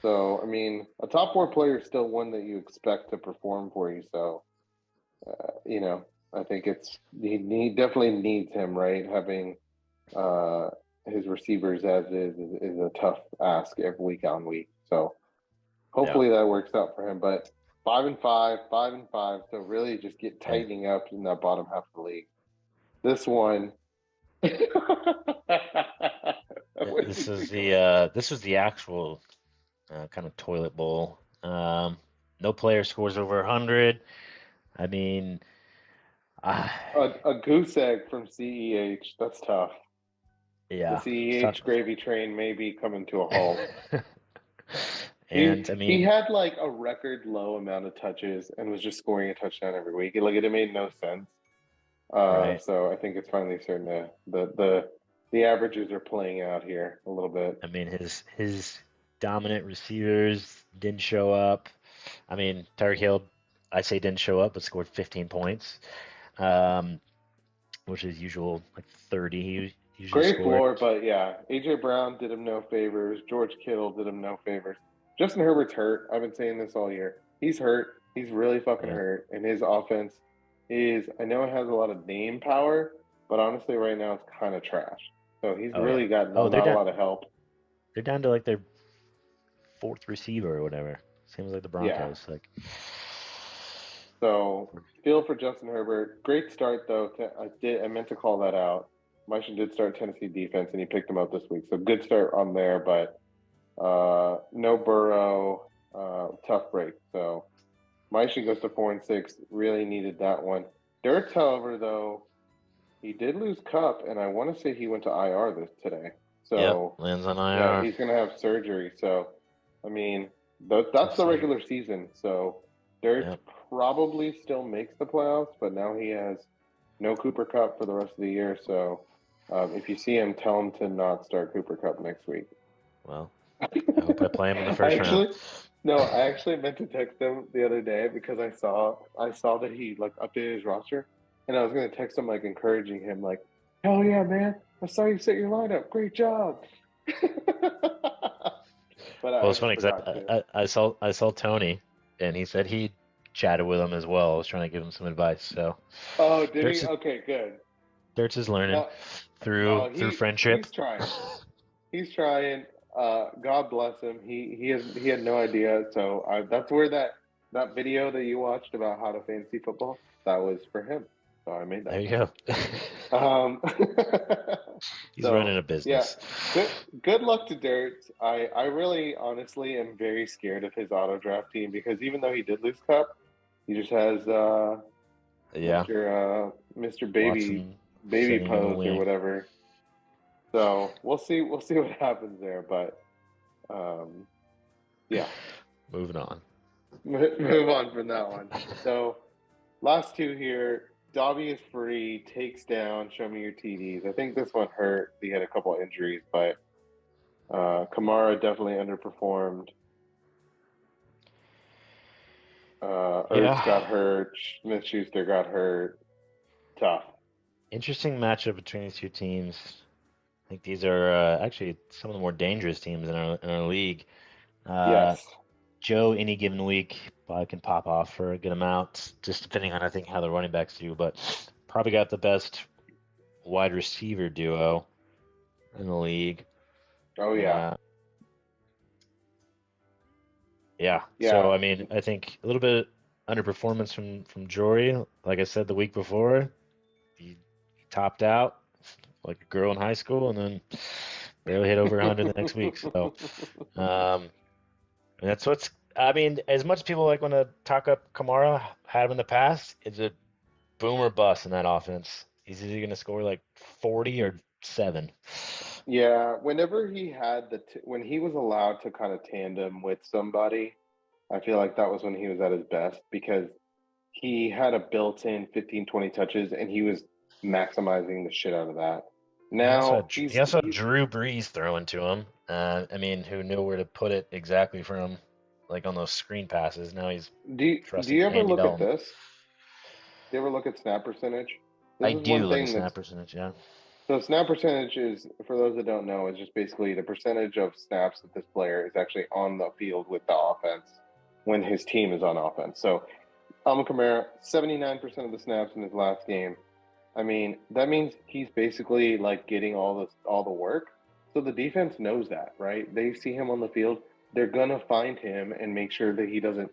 So, I mean, a top four player is still one that you expect to perform for you. So, you know, I think he definitely needs him, right? Having uh, his receivers as is a tough ask every week on week. So Yeah. hopefully that works out for him. But 5-5, 5-5. So really just get Hey, tightening up in that bottom half of the league. This one. What did this you is think of it? this was the actual kind of toilet bowl. No player scores over 100. I mean, uh, A goose egg from CEH. That's tough. The yeah, such. CEH gravy train may be coming to a halt. And I He mean, had like a record low amount of touches and was just scoring a touchdown every week. Like it made no sense. right. So I think it's finally starting to the averages are playing out here a little bit. I mean, his dominant receivers didn't show up. I mean, Tyreek Hill, I say didn't show up, but scored 15 points, um, which is usual, like 30 he usually Great scores. floor, but yeah, AJ Brown did him no favors. George Kittle did him no favors. Justin Herbert's hurt. I've been saying this all year. He's hurt. He's really fucking Yeah. hurt, and his offense is. I know it has a lot of name power, but honestly, right now it's kind of trash. So he's Oh yeah. really got Oh, not a lot of help. they're down to like their fourth receiver or whatever. Seems like the Yeah. Broncos. Like, So feel for Justin Herbert. Great start though. I meant to call that out. Maisha did start Tennessee defense, and he picked them up this week. So good start on there, but no Burrow. Tough break. So Maisha goes to 4-6. Really needed that one. Dirks, however, though he did lose Cup, and I want to say he went to IR today. yep, So lands on yeah, IR. he's gonna have surgery. So I mean, Tough that's the scene. regular season. So Dirks Yep. probably still makes the playoffs, but now he has no Cooper Cup for the rest of the year. So if you see him, tell him to not start Cooper Cup next week. Well, I hope I play him in the I first round. actually no, I actually meant to text him the other day because I saw that he like updated his roster, and I was gonna text him like encouraging him like, hell yeah, man! I saw you set your lineup. Great job. But Well, I it's just funny because forgot to. I saw Tony, and he said he chatted with him as well. I was trying to give him some advice. So Oh, did he? Dirks Okay, good. Dirks is learning No, through friendship. he's trying. He's trying. God bless him. He had no idea. So that's where that video that you watched about how to fantasy football that was for him. So I made There that you for him. go. He's running So a yeah, business. good good luck to Dirt. I really honestly am very scared of his auto draft team because even though he did lose Cup, he just has Yeah, Mr. Watson Baby sitting in the Pose or wing. whatever. So we'll see what happens there. But um, yeah, Moving on. move on from that one. So last two here. Dobby is free, takes down, show me your TDs. I think this one hurt. He had a couple of injuries, but Kamara definitely underperformed. Ertz got Yeah, hurt. Smith Schuster got hurt. Tough. interesting matchup between these two teams. I think these are actually some of the more dangerous teams in our league. Uh, Yes. Joe, any given week, probably can pop off for a good amount, just depending on I think how the running backs do. But probably got the best wide receiver duo in the league. Oh yeah. Uh, yeah. So Yeah. I mean, I think a little bit underperformance from Jory. Like I said the week before, he topped out like a girl in high school, and then barely hit over 100 the next week. So um, and that's what's. I mean, as much as people like want to talk up Kamara, had him in the past, it's a boom or bust in that offense. He's either going to score like 40 or 7. Yeah, whenever he had when he was allowed to kind of tandem with somebody, I feel like that was when he was at his best because he had a built-in 15, 20 touches and he was maximizing the shit out of that. Now He also had Drew Brees throwing to him. I mean, who knew where to put it exactly for him, like on those screen passes. Now he's do trusting you ever Andy look at Dalton. this? Do you ever look at snap percentage? This I is one do look at thing snap that's percentage, yeah. so snap percentage is for those that don't know is just basically the percentage of snaps that this player is actually on the field with the offense when his team is on offense. So Alvin Kamara, 79% of the snaps in his last game. I mean, that means he's basically like getting all the work. So the defense knows that, right? They see him on the field, they're gonna find him and make sure that he doesn't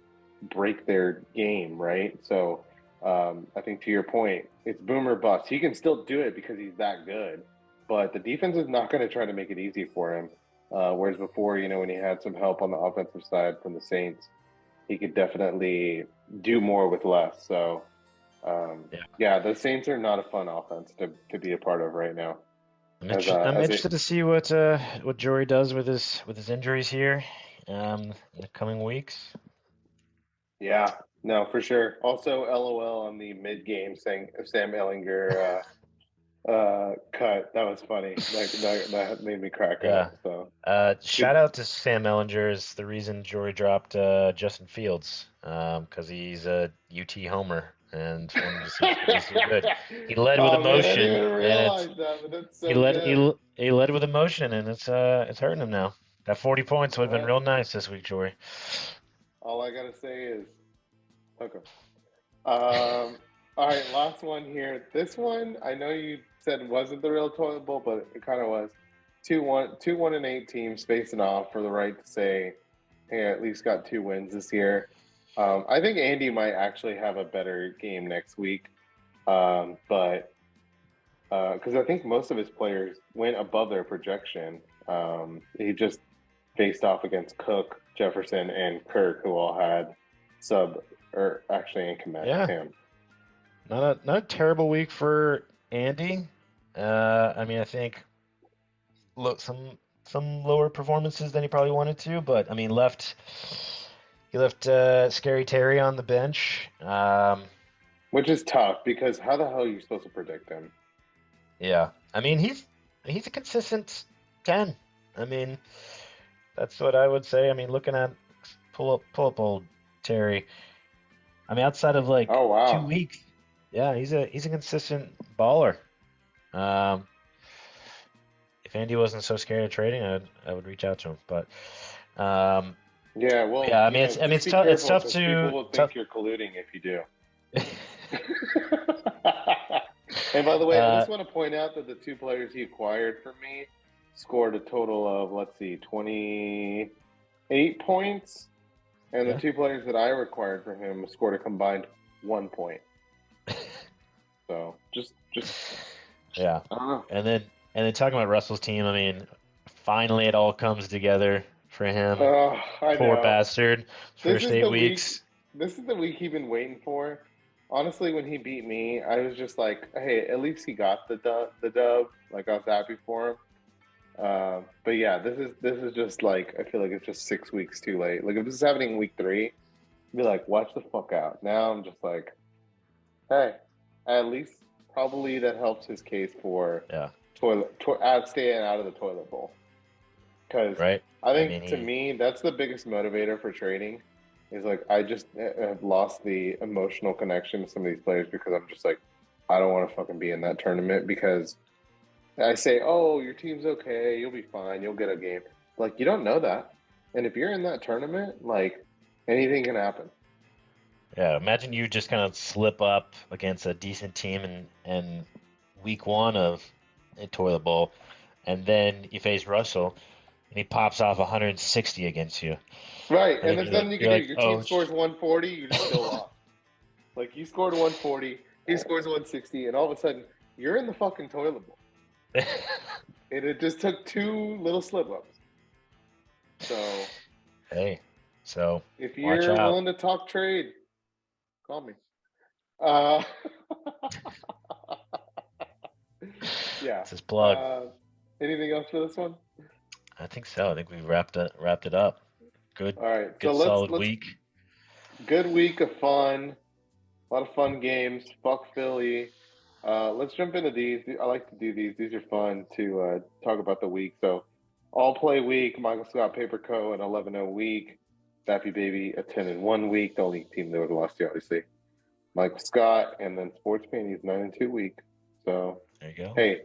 break their game, right? So I think to your point, it's boomer bust. He can still do it because he's that good, but the defense is not going to try to make it easy for him. Whereas before, when he had some help on the offensive side from the Saints, he could definitely do more with less. So Yeah. yeah, the Saints are not a fun offense to be a part of right now. I'm As it, interested to see what Jory does with his injuries here in the coming weeks. yeah, no, for sure. Also, LOL on the mid game saying Sam Ellinger cut. That was funny. That made me crack Yeah. up. So Shout good. out to Sam Ellinger is the reason Jory dropped Justin Fields, because he's a UT homer and wanted to see good. He led with Oh man, I didn't emotion, even and it's realize that, but that's he so led good. he led with emotion, and it's hurting him now. That 40 points would have been Well, real nice this week, Jory. all I gotta say is okay. Um, all right, last one here. This one I know you said wasn't the real toilet bowl, but it kind of was. 2-1 and 8 teams facing off for the right to say, "Hey, I at least got 2 wins this year." I think Andy might actually have a better game next week, but because I think most of his players went above their projection. He just faced off against Cook, Jefferson, and Kirk, who all had sub or actually in Yeah, Cam. not a terrible week for Andy. I mean, I think look some lower performances than he probably wanted to, but I mean, he left Scary Terry on the bench. Which is tough because how the hell are you supposed to predict him? Yeah, I mean, he's a consistent 10. I mean, that's what I would say. I mean, looking at pull up old Terry. I mean, outside of like Oh two wow. weeks, yeah, he's a consistent baller. Um, if Andy wasn't so scared of trading, I would reach out to him. But um, Yeah, yeah, well, just it's be tough. It's careful tough because people to will tough. think you're colluding if you do. And by the way, I uh, just want to point out that the two players he acquired from me scored a total of, let's see, 28 points. And the yeah, two players that I acquired from him scored a combined 1 point. So just, yeah, I don't know. and then talking about Russell's team, I mean, finally it all comes together for him. Oh, I Poor know. bastard. This First is eight the week. weeks. This is the week he's been waiting for. Honestly, when he beat me, I was just like, "Hey, at least he got the dub." Like I was happy for him. But yeah, this is just like I feel like it's just 6 weeks too late. Like if this is happening week three, I'd be like, "Watch the fuck out." Now I'm just like, "Hey, at least probably that helps his case for Yeah, staying out of the toilet bowl." Because right. I I mean, think to me that's the biggest motivator for trading is like I just have lost the emotional connection to some of these players because I'm just like I don't want to fucking be in that tournament because I say, oh, your team's okay, you'll be fine, you'll get a game. Like you don't know that, and if you're in that tournament, like anything can happen. yeah. Imagine you just kind of slip up against a decent team and week one of a toilet bowl, and then you face Russell, and he pops off 160 against you, Right, and and then there's nothing you can you're do. like, Your team oh, scores 140, you just still lost. Like you scored 140, he scores 160, and all of a sudden you're in the fucking toilet bowl. And it just took two little slip ups. So hey, so if watch you're out. willing to talk trade, call me. Uh, yeah. It's his plug. Uh, anything else for this one? I think so. I think we wrapped it up. Good, All right. So good let's solid let's week. good week of fun. A lot of fun games. Fuck Philly. Let's jump into these. I like to do these. These are fun to talk about the week. So, all play week. Michael Scott Paper Co. an 11-0 week. Daffy Baby a 10-1 week. The only team that would have lost you, obviously. Michael Scott, and then Sports Panties 9-2 week. So, There you go. hey,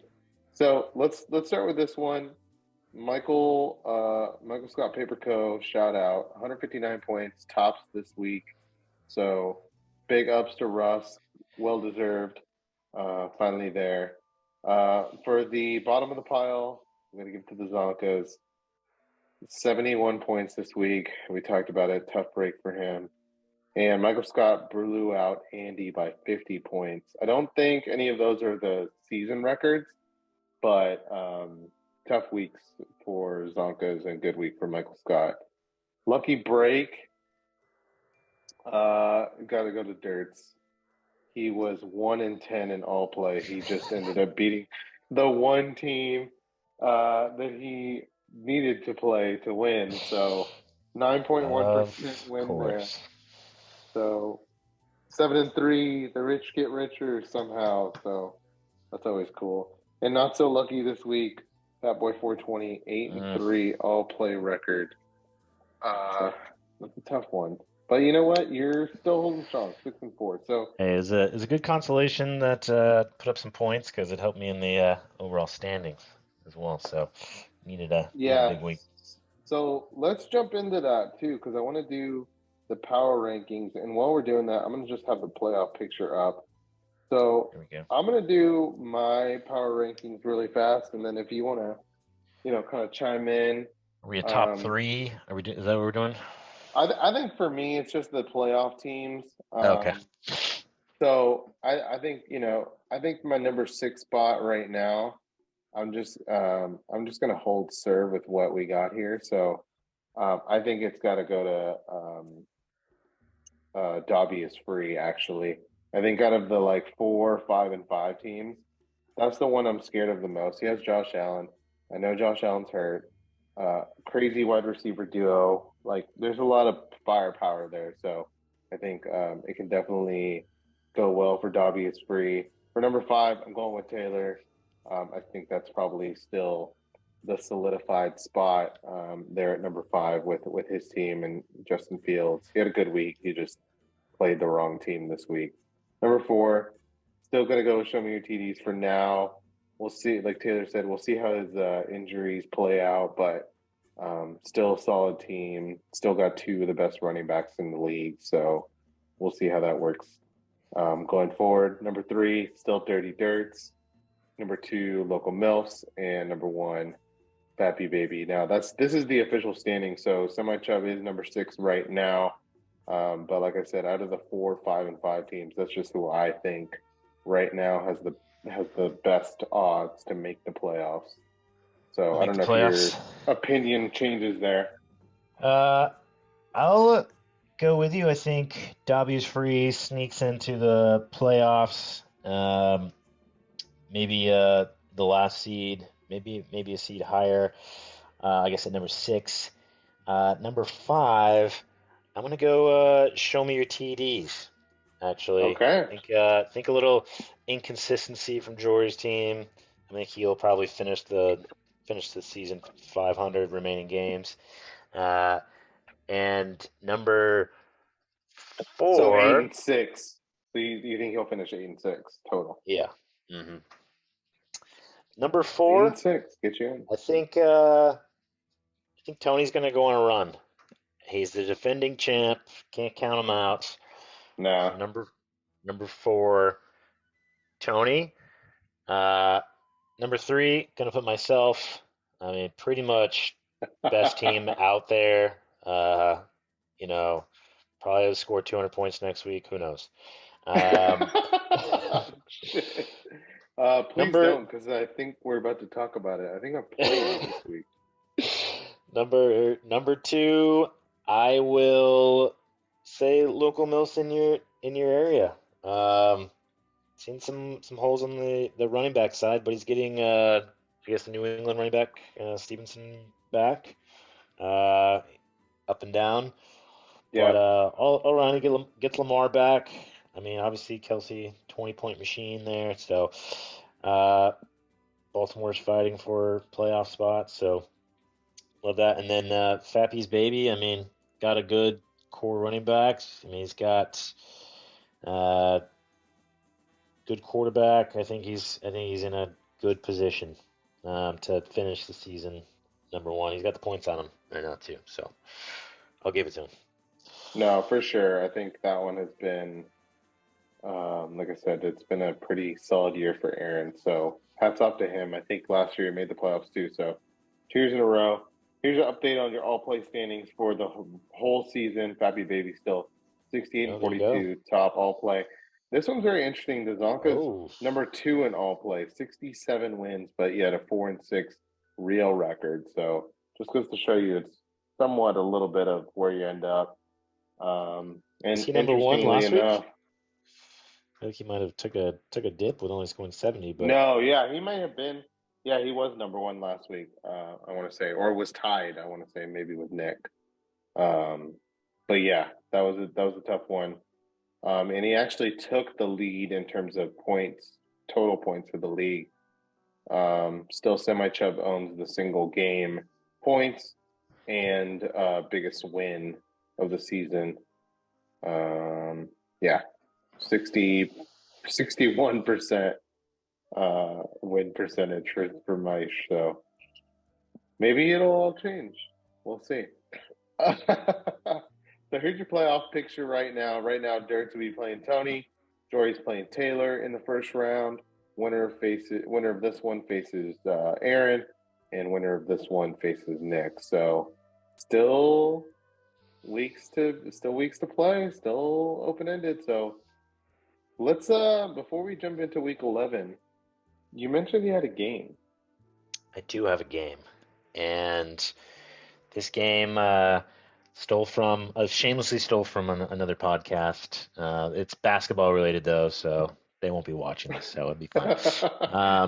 so let's start with this one. Michael Scott Paper Co. shout out 159 points tops this week. So big ups to Russ, well deserved. Finally there. For the bottom of the pile, I'm going to give to the Zonkos. 71 points this week. We talked about it. Tough break for him. And Michael Scott blew out Andy by 50 points. I don't think any of those are the season records, but tough weeks for Zonkos and good week for Michael Scott. Lucky break. Got to go to Dirts. He was 1-10 in all play. He just ended up beating the one team that he needed to play to win. So 9.1% Of win there. course. So 7-3, the rich get richer somehow. So that's always cool. And not so lucky this week. That boy 420, 8 and Mm. 3 all play record. That's a tough one. But you know what? You're still holding strong, 6-4. So Hey, it was a good consolation that put up some points because it helped me in the overall standings as well. So needed a yeah. big week. So let's jump into that too, because I want to do the power rankings. And while we're doing that, I'm going to just have the playoff picture up. So Here we go. I'm going to do my power rankings really fast. And then if you want to, kind of chime in. Are we a top Um, three? Is that what we're doing? I think for me, it's just the playoff teams. Okay. So I think, I think my number 6 spot right now, I'm just gonna hold serve with what we got here. So I think it's got to go to Dobby is free. Actually, I think out of the like 4, 5, and 5 teams, that's the one I'm scared of the most. He has Josh Allen. I know Josh Allen's hurt. Crazy wide receiver duo. Like there's a lot of firepower there. So I think it can definitely go well for Dobby is free. For number 5, I'm going with Taylor. I think that's probably still the solidified spot there at number 5 with his team and Justin Fields. He had a good week. He just played the wrong team this week. Number 4, still going to go with Show Me Your TDs for now. We'll see. Like Taylor said, we'll see how his injuries play out, but still a solid team. Still got 2 of the best running backs in the league. So we'll see how that works going forward. Number 3, still Dirty Dirts. Number 2, Local MILFs. And number 1, Pappy Baby. Now this is the official standing. So Semi Chub is number 6 right now. But like I said, out of the 4, 5, and 5 teams, that's just who I think right now has the best odds to make the playoffs. So I Make don't the know if playoffs. your opinion changes there. Uh, I'll go with you. I think Dobby's free sneaks into the playoffs. Maybe the last seed, maybe a seed higher. I guess at number 6. Number 5, I'm gonna go show me your TDs. Actually, Okay. think a little inconsistency from Jory's team. I think he'll probably finish the season 500 remaining games. Uh, and number So eight 4, and six. So you think he'll finish 8-6 total? yeah. Number Eight and 4, six, get you in. I think Tony's gonna go on a run. He's the defending champ. Can't count him out. So Nah. number 4, Tony. Uh, Number 3, gonna put myself. I mean, pretty much best team out there. You know, probably will score 200 points next week. Who knows? Um, Shit. Please number don't, because I think we're about to talk about it. I think I'm playing this week. number 2, I will say local mills in your area. Seen some holes on the running back side, but he's getting I guess the New England running back Stevenson back up and down. But Yeah. all around, he gets Lamar back. I mean, obviously Kelsey 20-point machine there. So uh, Baltimore's fighting for playoff spots. So love that. And then Fappy's baby. I mean, got a good core running backs. I mean, he's got uh, good quarterback. I think he's in a good position to finish the season number 1. He's got the points on him right now too. So I'll give it to him. No, for sure. I think that one has been Like I said, it's been a pretty solid year for Aaron. So hats off to him. I think last year he made the playoffs too. So 2 years in a row. Here's an update on your all play standings for the whole season. Fappy Baby still 68 and Oh, there you go. 42, top all play. This one's very interesting. The Zonka's Oh, number two in all play, 67 wins, but yet a 4-6 real record. So just goes to show you it's somewhat a little bit of where you end up. was And he number one interestingly last week? enough, I think he might have took a dip with only scoring 70, but no, yeah, he may have been. Yeah, he was number one last week. I want to say, or was tied. I want to say maybe with Nick. Um, but yeah, that was a tough one. And he actually took the lead in terms of points, total points for the league. Still, Semi Chubb owns the single game points and biggest win of the season. Yeah, 61% win percentage for Mice. So maybe it'll all change. We'll see. So here's your playoff picture right now. Right now, Dirks will be playing Tony. Jory's playing Taylor in the first round. Winner of this one faces Aaron, and winner of this one faces Nick. So still weeks to play. Still open ended. So let's before we jump into week 11, you mentioned you had a game. I do have a game. And this game shamelessly stole from another podcast. It's basketball related though, so they won't be watching this, so it'd be fine.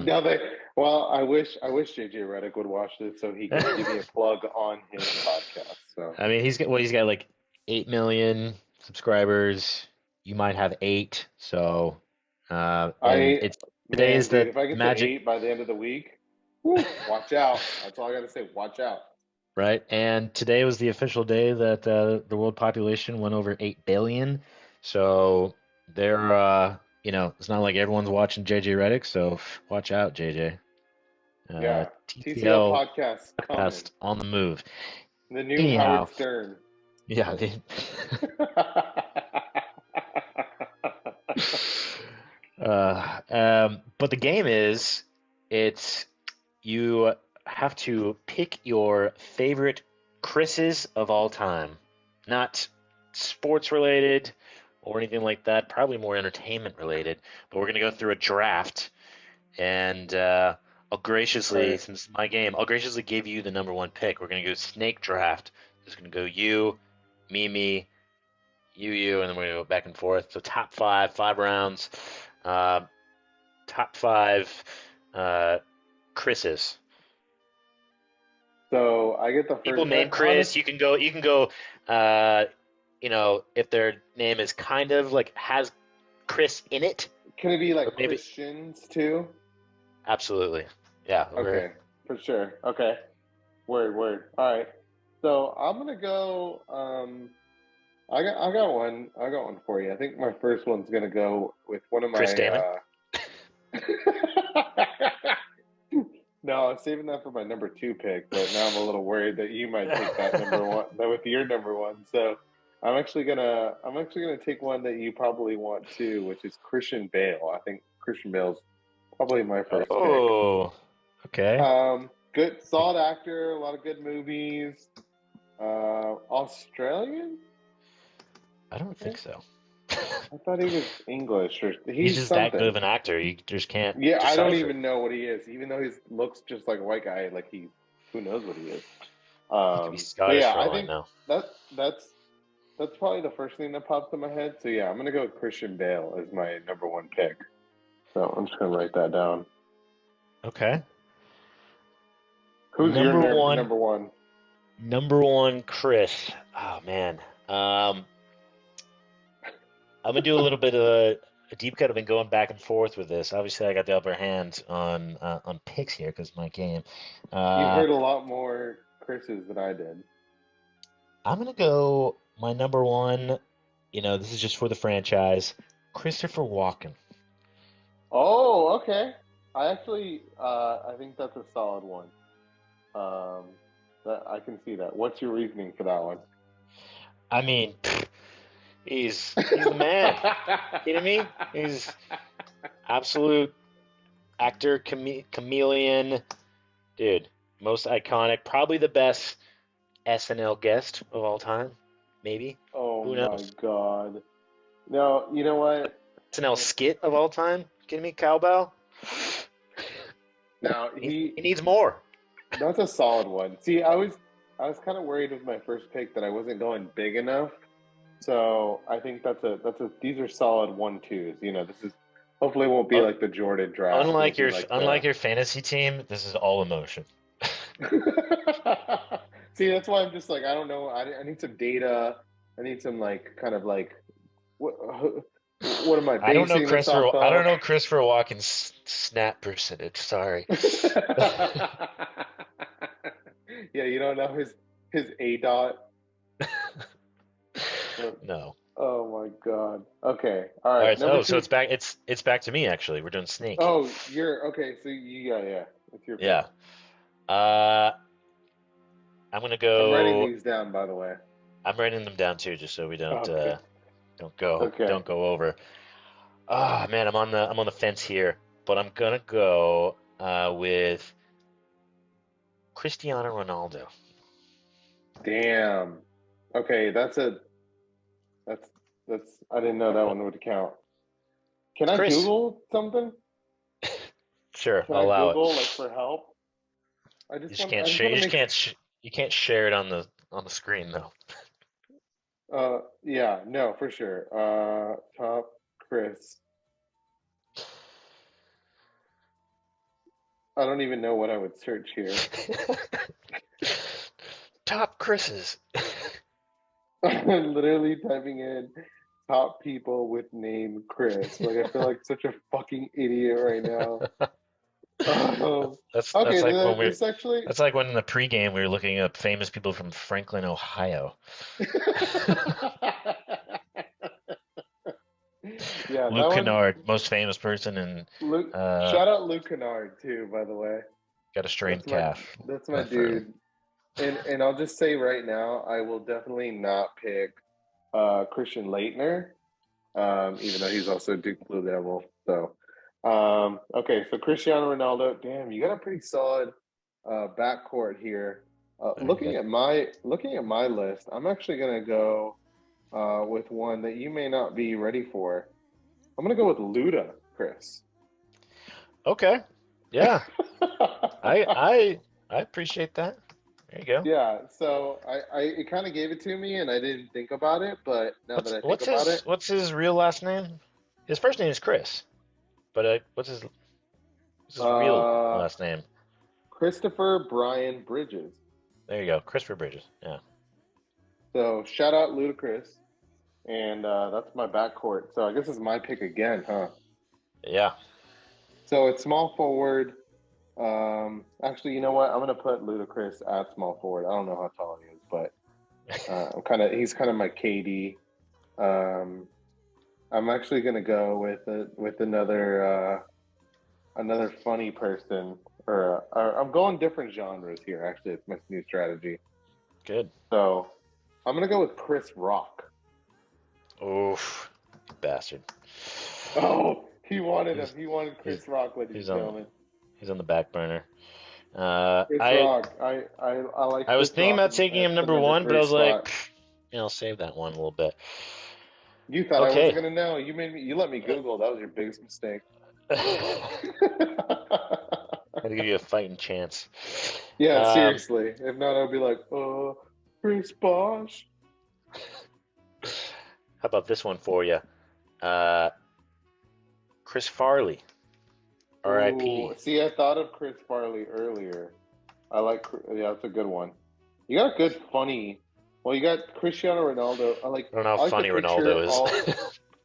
Now they well, I wish JJ Redick would watch this so he could give me a plug on his podcast. So I mean, he's got like 8 million subscribers. You might have eight, so and I it's today man, is dude, the if I get to magic, 8 by the end of the week, whew, watch out. That's all I gotta say. Watch out. right? And today was the official day that the world population went over 8 billion. So they're it's not like everyone's watching JJ Redick, so watch out, JJ. Yeah. TCL TCL podcast coming. podcast on the move. The new Anyhow, Howard Stern. yeah. But the game is, it's you have to pick your favorite Chris's of all time, not sports related or anything like that. Probably more entertainment related. But we're gonna go through a draft, and All right. since it's my game, I'll graciously give you the number one pick. We're gonna go snake draft. It's gonna go you, me, you, and then we're gonna go back and forth. So top five, 5 rounds. Uh, top five uh, Chris's. So I get the People first named honest. Chris. You can go. Uh, if their name is kind of like has Chris in it, Can it be or like maybe Christians too? absolutely. Yeah. Okay, for sure. Okay. Word. All right. So I'm gonna go. I got one for you. I think my first one's gonna go with one of Chris my. Damon. No, I was saving that for my number two pick, but now I'm a little worried that you might take that number one, that with your number one. So I'm actually gonna take one that you probably want too, which is Christian Bale. I think Christian Bale's probably my first pick. Oh, okay. Good, solid actor, a lot of good movies. Australian, I I don't think think. so. I thought he was English or He's he's just that good something. of an actor. You just can't Yeah, I don't decipher. even know what he is, even though he looks just like a white guy. Like who knows what he is. He could be But Scottish yeah, for I all I think know. that that's probably the first thing that pops in my head. So yeah, I'm gonna go with Christian Bale as my number one pick. So I'm just gonna write that down. Okay. Who's your Number one, number one? number one, Chris. Oh man. I'm gonna do a little bit of a deep cut. I've been going back and forth with this. Obviously, I got the upper hand on picks here because my game. You've Uh, heard a lot more Chris's than I did. I'm gonna go my number one. This is just for the franchise. Christopher Walken. Oh, okay. I think that's a solid one. Um, that I can see that. What's your reasoning for that one? I mean, He's the man. Kidding me? He's absolute actor, chameleon, dude. Most iconic, probably the best SNL guest of all time, maybe. Oh Who my knows? God. No, you know what? SNL skit of all time. Kidding me? Cowbell. Now He needs more. that's a solid one. See, I was kind of worried with my first pick that I wasn't going big enough. So I think these are solid 1-2s. You know, this is hopefully won't be Uh, like the Jordan draft. It'll be like Unlike the your fantasy team, this is all emotion. See, that's why I'm just like I don't know. I need some data. I need some like kind of like what what am I basing this off I don't of? know Christopher Walken's snap percentage. Sorry. Yeah, you don't know his A dot. No. Oh my God. Okay. All All right. right. Number Oh, so two. it's back to me actually. We're doing snake. Oh, you're okay. So yeah. It's your pick. Yeah. Uh, I'm gonna I'm writing go. these down, by the way. I'm writing them down too, just so we Okay. Okay. don't go over. Ah, man, I'm on the fence here, but I'm gonna go with Cristiano Ronaldo. Damn. Okay. That's I didn't know that one would count. Can It's I Chris. Google something? Sure, Can I'll I allow it. Google like for help? I just want to make You can't share it on the screen though. yeah, no, for sure. Top Chris. I don't even know what I would search here. Top Chris's. I'm literally typing in top people with name Chris. Like I feel like such a fucking idiot right now. Okay, this actually. That's like when in the pregame we were looking up famous people from Franklin, Ohio. Yeah, that Luke one. Kennard, most famous person in Luke, uh shout out Luke Kennard too. By the way, got a strained that's my calf. that's my I've heard. dude. And I'll just say right now, I will definitely not pick Christian Leitner, even though he's also Duke Blue Devil. So, okay, so Cristiano Ronaldo. Damn, you got a pretty solid backcourt here. Very good. Looking at my list, I'm actually gonna go with one that you may not be ready for. I'm gonna go with Luda, Chris. Okay. Yeah. I I I appreciate that. There you go. Yeah, so I it kind of gave it to me, and I didn't think about it, but now that I think about it, What's his real last name? His first name is Chris, but what's his real uh, last name? Christopher Brian Bridges. There you go. Christopher Bridges. Yeah. So shout out Ludacris, and that's my backcourt. So I guess it's my pick again, huh? Yeah. So it's small forward. Actually, you know what? I'm gonna put Ludacris at small forward. I don't know how tall he is, but he's kind of my KD. Um, I'm actually gonna go with another funny person, or I'm going different genres here. Actually, it's my new strategy. Good. So I'm gonna go with Chris Rock. Oof. Bastard. Oh, he wanted him. He's He wanted he's Chris Rock, ladies he's and on gentlemen. he's on the back burner. Chris Rock. I like I was Chris thinking Rock about taking at him the number number one, but I three was like, spot. I'll save that one a little bit. You thought I wasn't Okay. gonna know. You let me Google. That was your biggest mistake. Had to give you a fighting chance. Yeah, Um, seriously. If not, I'd be like, Chris Bosh. how about this one for you? Uh, Chris Farley, Ooh, R.I.P. see, I thought of Chris Farley earlier. Yeah, that's a good one. You got good funny. Well, you got Cristiano Ronaldo. I don't know how I like to funny picture Ronaldo is. all.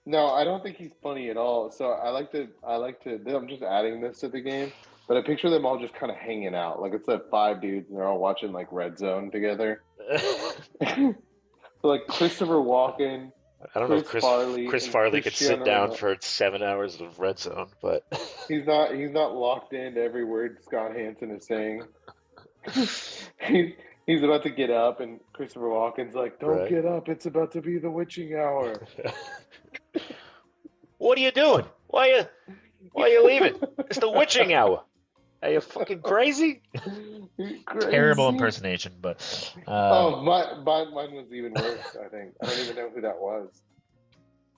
No, I don't think he's funny at all. So I like to. I'm just adding this to the game, but I picture them all just kind of hanging out. Like it's like five dudes, and they're all watching like Red Zone together. So like Christopher Walken, I don't know if Chris Farley, Chris and Farley could sit Cristiano down Ronaldo. for 7 hours of red zone, but He's not locked into every word Scott Hansen is saying. he He's about to get up, and Christopher Walken's like, "Don't Right. get up! It's about to be the witching hour." What are you doing? Why are you leaving? It's the witching hour. Are you fucking crazy? Terrible Crazy. impersonation, but Oh, mine was even worse. I think I don't even know who that was.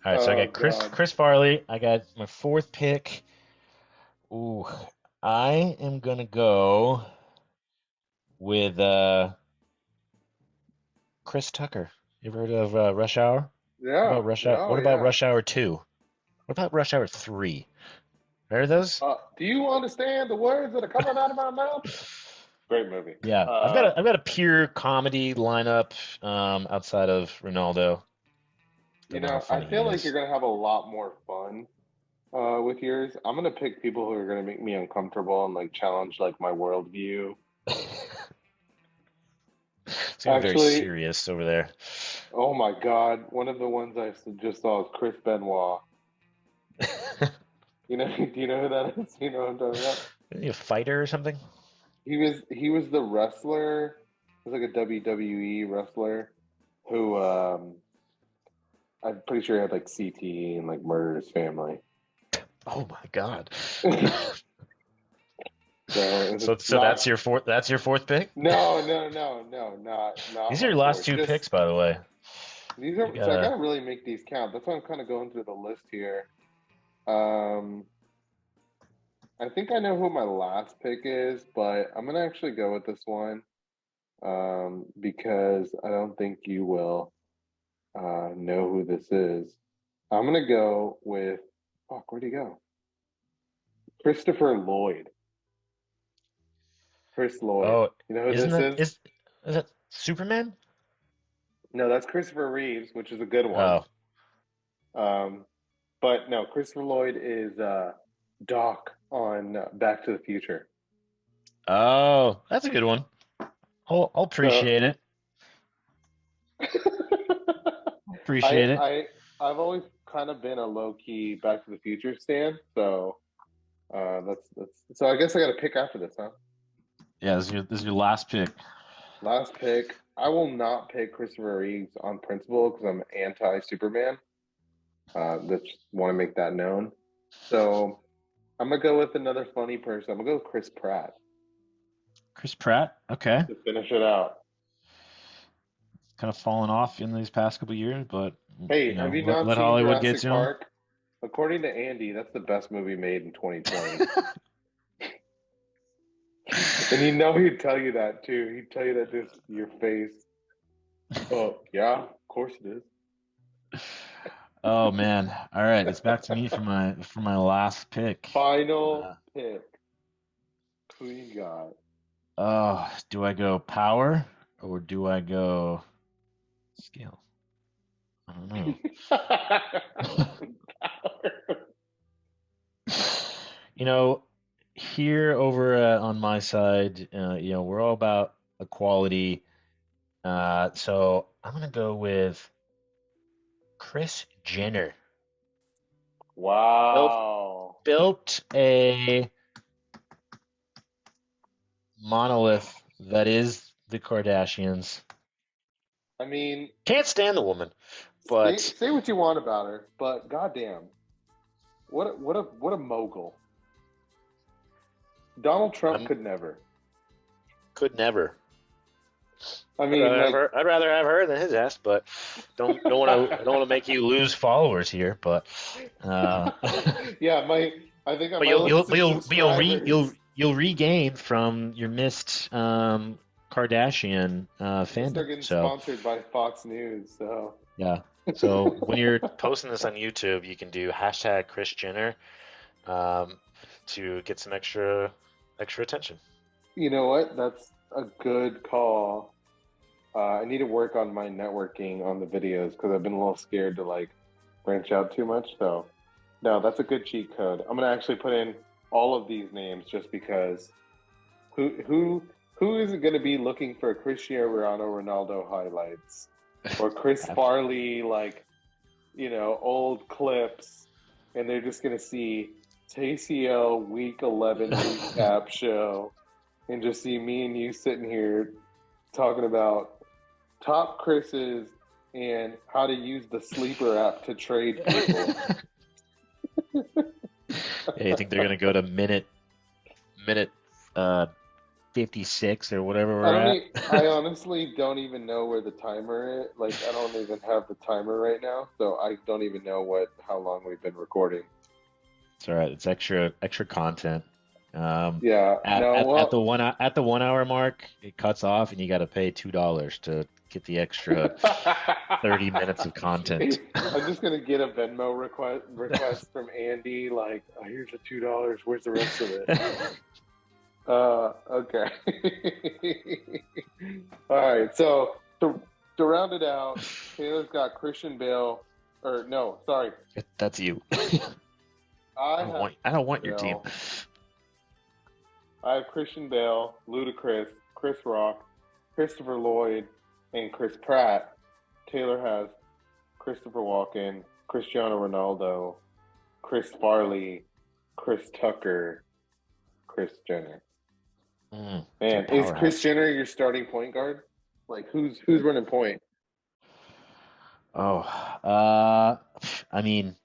all right. So I Oh got God. Chris Farley. I got my fourth pick. Ooh, I am gonna go with Chris Tucker. You ever heard of Rush Hour? What Yeah. about Rush Hour? Oh What about yeah. Rush Hour 2? What about Rush Hour 3? Heard of those? Do you understand the words that are coming out of my mouth? Great movie. Yeah, I've got a pure comedy lineup outside of Ronaldo. Don't know how I funny he feel like you're is. gonna have a lot more fun with yours. I'm gonna pick people who are gonna make me uncomfortable and like challenge like my worldview. It's gonna be very Actually, serious over there. oh my God, one of the ones just saw is Chris Benoit. Do you know who that is? You know what I'm talking about? Isn't he a fighter or something? He was the wrestler. He was like a WWE wrestler who I'm pretty sure he had like CTE and like murdered his family. Oh my God. So it's So not. that's your fourth pick? No, no, no, no, not These are my your last fourth. two picks, Just by the way. these You are so I gotta gotta really make these count. That's why I'm kind of going through the list here. Um, I think I know who my last pick is, but I'm gonna actually go with this one because I don't think you will know who this is. I'm gonna go with fuck. Where'd he go? Christopher Lloyd. Chris Lloyd. Oh, You know who isn't this that is? is that Superman? No, that's Christopher Reeves, which is a good one. Oh. Um, but no, Christopher Lloyd is Doc on Back to the Future. Oh, that's a good one. I'll So appreciate it. I Appreciate it. I I've always kind of been a low key Back to the Future stan. So that's so I guess I got to pick after this, huh? Yeah, this is your last pick. Last pick. I will not pick Christopher Reeves on principle because I'm anti Superman. Just want to make that known. So I'm gonna go with another funny person. I'm gonna go with Chris Pratt Chris Pratt. Okay. to finish it out. Kind of fallen off in these past couple years, but Hey, have you not let seen Hollywood get Jurassic to him. Park? According to Andy, that's the best movie made in 2020. And he'd tell you that too. He'd tell you that just to your face. Oh, yeah, of course it is. Oh man. All right, it's back to me for my last pick. Uh, Final pick. Who you got? do I go power or do I go skill? I don't know. You know, here over on my side, we're all about equality. So I'm gonna go with Chris Jenner. Built Wow. built a monolith that is the Kardashians. I mean, Can't stand the woman, but say what you want about her, but goddamn, what a mogul. Donald Trump I could never. could never. I mean, like, I'd rather have her than his ass, but don't want to make you lose followers here. But uh, yeah, I think on but my list of subscribers, you'll regain from your missed Kardashian we'll fandom. start getting So sponsored by Fox News. So yeah. So when you're posting this on YouTube, you can do hashtag Chris Jenner um, to get some extra attention. you know what? That's a good call. I need to work on my networking on the videos because I've been a little scared to like branch out too much. So no, that's a good cheat code. I'm gonna actually put in all of these names just because who is going to be looking for Cristiano Ronaldo highlights or Chris Ab- Farley like old clips, and they're just going to see TCL Week 11 recap show and just see me and you sitting here talking about top Chris's and how to use the sleeper app to trade people. Yeah, you think they're gonna go to minute uh 56 or whatever I we're don't at? e I honestly don't even know where the timer is. Like, I don't even have the timer right now, so I don't even know how long we've been recording. It's all right. It's extra content. Um, Yeah, no, at the well, 1 hour mark, it cuts off, and you got to pay $2 to get the extra 30 minutes of content. I'm just gonna get a Venmo request from Andy. Like, oh, here's the $2. Where's the rest of it? Okay. All right. So to round it out, Taylor's got Christian Bale, or no, sorry, That's you. I have I don't want your team. Bale. I have Christian Bale, Ludacris, Chris Rock, Christopher Lloyd, and Chris Pratt. Taylor has Christopher Walken, Cristiano Ronaldo, Chris Farley, Chris Tucker, Chris Jenner. It's a Man, is Chris powerhouse. Jenner your starting point guard? Like, who's running point? Oh, I mean,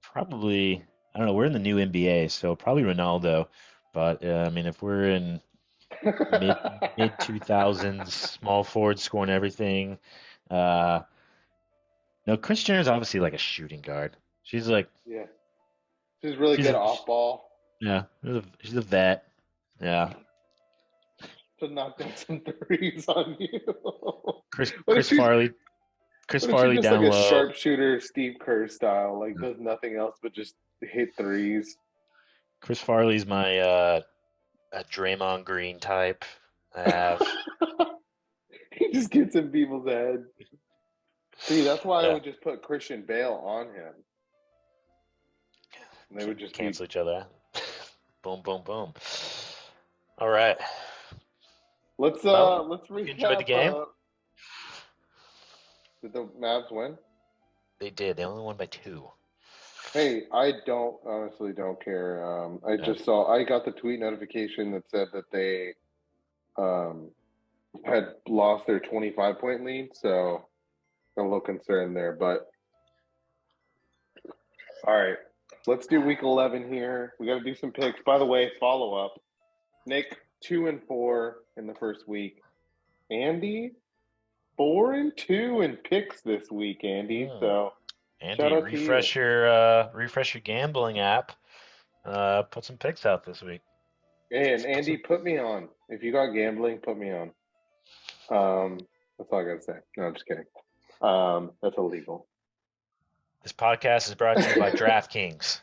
probably. I don't know. We're in the new NBA, so probably Ronaldo. But I mean, if we're in mid mid 2000s, small forward scoring everything. Uh, no, Kris Jenner's obviously like a shooting guard. She's like Yeah, she's really she's good a off ball yeah, she's a vet. Yeah, to knock down some threes on you. Chris what if Chris she's Farley Chris what if she's Farley just like down a low. sharpshooter, Steve Kerr style, like Yeah. does nothing else but just hit threes? Chris Farley's my a Draymond Green type. I have He just gets in people's head. See, that's why I yeah, would just put Christian Bale on him. And they would just be. cancel each other out. Boom, boom, boom. All right. Well, Let's hope you enjoyed the recap. game. Did the Mavs win? They did. They only won by 2. Hey, I don't honestly don't care. I Yeah. just saw I got the tweet notification that said that they um, had lost their 25-point lead, so a little concerned there. But all right, let's do week 11 here. We got to do some picks. By the way, follow up. Nick 2-4 in the first week. Andy 4-2 in picks this week. Andy, Hmm. so shout Andy, out to you. refresh your gambling app. Put some picks out this week. And Put Andy, some, put me on. If you got gambling, put me on. That's all I gotta say. No, I'm just kidding. That's illegal. this podcast is brought to you by DraftKings.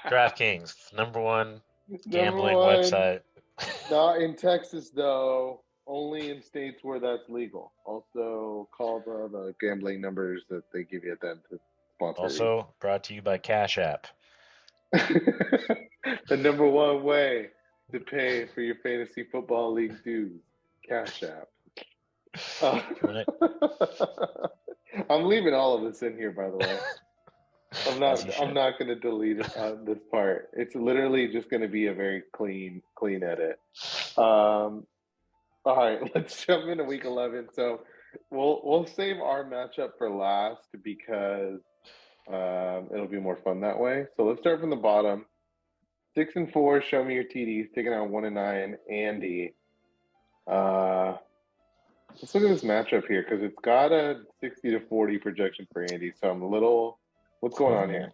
DraftKings, number one Number gambling one, website. not in Texas though. Only in states where that's legal. Also, call the gambling numbers that they give you at the end to sponsor you. Also brought to you by Cash App. The number one way to pay for your fantasy football league dues, Cash App. I'm leaving all of this in here, by the way. I'm As you not. I'm should. not going to delete this part. It's literally just going to be a very clean edit. All right, let's jump into week 11. So we'll save our matchup for last because it'll be more fun that way. So let's start from the bottom. 6-4. Show me your TDs. Taking out 1-9. Andy. Let's look at this matchup here because it's got a 60-40 projection for Andy. So I'm a little. What's going on Hmm. here?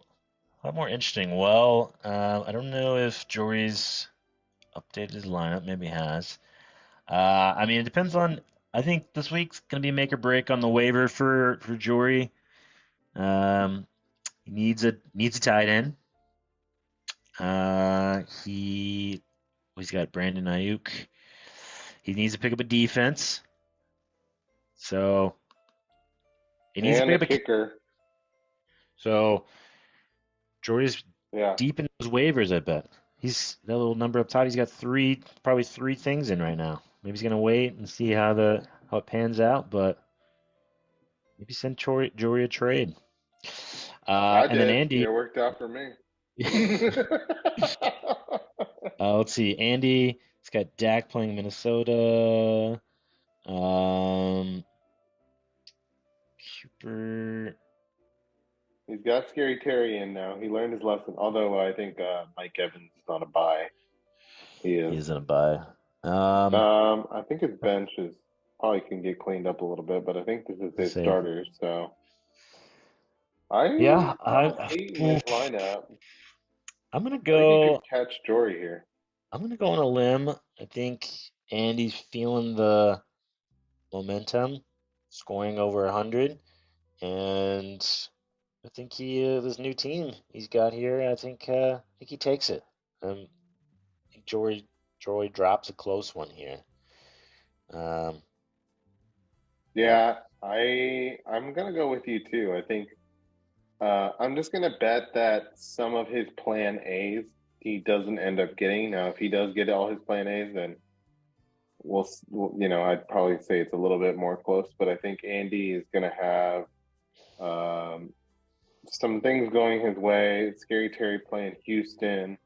A lot more interesting. Well, I don't know if Jory's updated his lineup. Maybe he has. I mean, it depends on. I think this week's gonna be make or break on the waiver for Jory. Um, he needs a tight end. He's got Brandon Ayuk. He needs to pick up a defense. So he needs to And pick a up a. kicker. So Jory's Yeah. deep in those waivers. I bet he's that little number up top. He's got probably three things in right now. Maybe he's gonna wait and see how it pans out, but maybe send Jory a trade. I And then did. Andy. It worked out for me. Let's see. Andy It's got Dak playing Minnesota. Um, Cooper. He's got Scary Terry in now. He learned his lesson. Although I think Mike Evans is on a bye. He He is. is in a bye. Um, I think his bench is probably can get cleaned up a little bit, but I think this is let's his see. starters. So I'm Yeah, not hating this lineup. I'm gonna I think he go. could catch Jory here. I'm gonna go on a limb. I think Andy's feeling the momentum, scoring over 100, and I think this new team he's got here. I think he takes it. I think Jory drops a close one here. Um, yeah, Yeah, I'm gonna go with you too. I think I'm just gonna bet that some of his plan A's he doesn't end up getting. Now, if he does get all his plan A's, then I'd probably say it's a little bit more close. But I think Andy is gonna have um, some things going his way. Scary Terry playing Houston.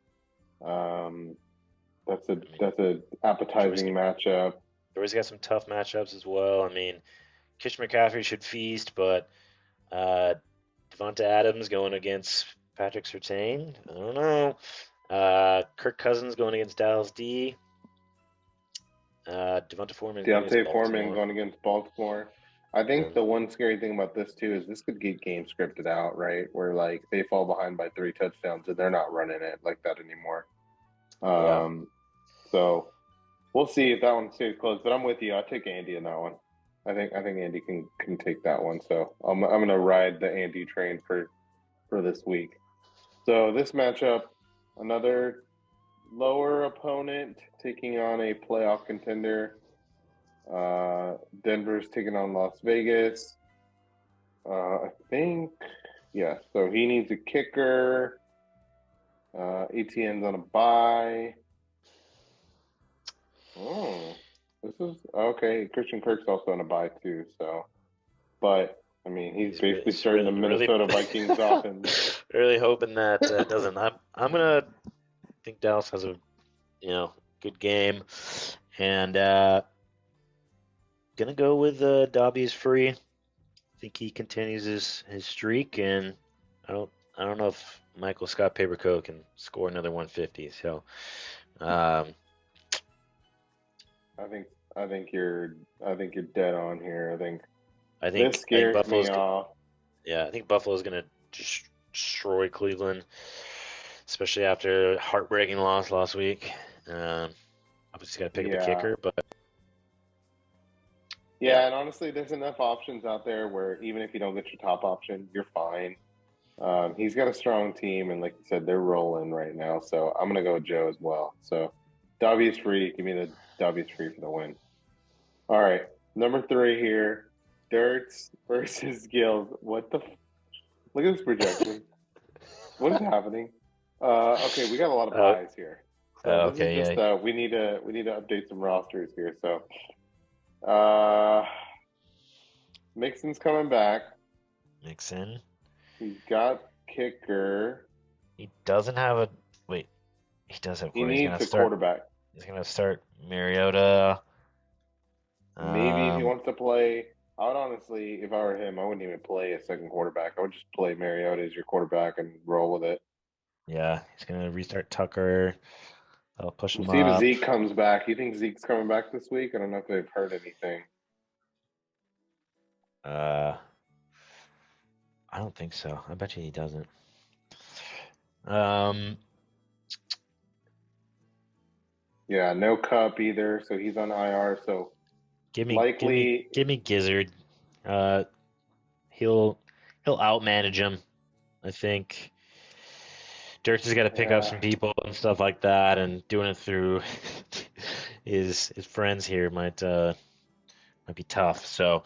Um, I mean, that's a Jory's appetizing matchup. Jory's got some tough matchups as well. I mean, Kitchen McCaffrey should feast, but uh, Devonta Adams going against Patrick Surtain. I don't know. Kirk Cousins going against Dallas D. Devonta Foreman going against Deontay Foreman Baltimore. going against Baltimore. I think Um, the one scary thing about this too is this could get game scripted out, right? Where like they fall behind by 3 touchdowns and they're not running it like that anymore. yeah, Um, so we'll see if that one stays close. But I'm with you. I'll take Andy in that one. I think Andy can take that one. So I'm gonna ride the Andy train for this week. So this matchup, another lower opponent taking on a playoff contender. Denver's taking on Las Vegas. I think, yeah. So he needs a kicker. ATN's on a bye. Oh, this is okay. Christian Kirk's also on a bye too. So, but I mean, he's basically he's starting the really, Minnesota Vikings offense. really hoping that doesn't. I'm gonna think Dallas has a good game, and gonna go with Dobby is free. I think he continues his streak, and I don't I don't know if Michael Scott Paperco can score another 150. So um, I think I think you're I think you're dead on here. This I think scares me off. I think Buffalo's gonna destroy Cleveland, especially after a heartbreaking loss last week. Um, Obviously got to pick up a Yeah, kicker, but yeah, yeah, and honestly, there's enough options out there where even if you don't get your top option, you're fine. He's got a strong team, and like you said, they're rolling right now. So I'm gonna go with Joe as well. So Davi's free. Give me the Davi's free for the win. All right, number 3 here, Dirks versus Gills. Look at this projection. What is happening? Okay, we got a lot of uh, buys here. So this is okay, just yeah, we need to update some rosters here. So uh, Mixon's coming back. Mixon. He's got kicker. He doesn't have a wait. He does have He quarter. needs a quarterback. He's gonna start Mariota. Maybe if he Um, wants to play, I would honestly, if I were him, I wouldn't even play a second quarterback. I would just play Mariota as your quarterback and roll with it. yeah, he's gonna restart Tucker. I'll push We'll him see if up. Zeke comes back. You think Zeke's coming back this week? I don't know if they've heard anything. Uh, I don't think so. I bet you he doesn't. Um, Yeah, no cup either, so he's on IR. So likely, give me Gizzard. Uh, he'll he'll outmanage him. I think Dirk has got to pick up yeah. some people and stuff like that, and doing it through his friends here might be tough. So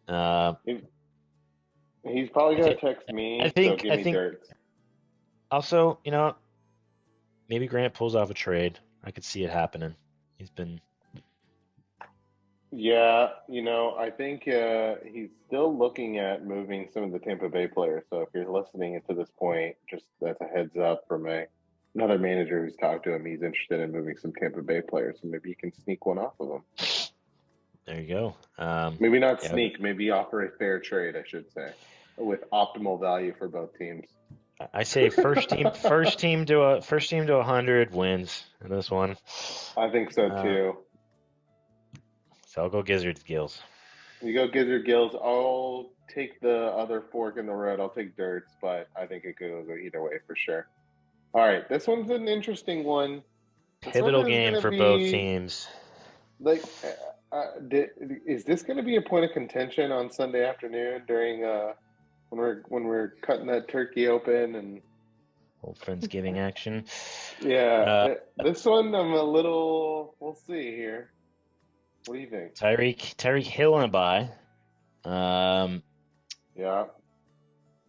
uh, If, he's probably I gonna think text me, so give I me think dirt. also maybe Grant pulls off a trade. I could see it happening. He's been Yeah, I think he's still looking at moving some of the Tampa Bay players. So if you're listening to this point, just that's a heads up for me. Another manager who's talked to him, he's interested in moving some Tampa Bay players, so maybe he can sneak one off of them. There you go. Maybe not Yeah, sneak, maybe offer a fair trade, I should say, with optimal value for both teams. I say first team to 100 wins in this one. I think so Uh, too. so I'll go Gizzard's Gills. You go Gizzard Gills. I'll take the other fork in the road. I'll take Dirts, but I think it goes either way for sure. All right, this one's an interesting one. This one Pivotal is game going to for both be teams. like, is this going to be a point of contention on Sunday afternoon during when we're cutting that turkey open and Old Friendsgiving action. yeah, Uh, this one I'm a little. We'll see here. What do you think? Tyreek Hill on a bye. Um, Yeah,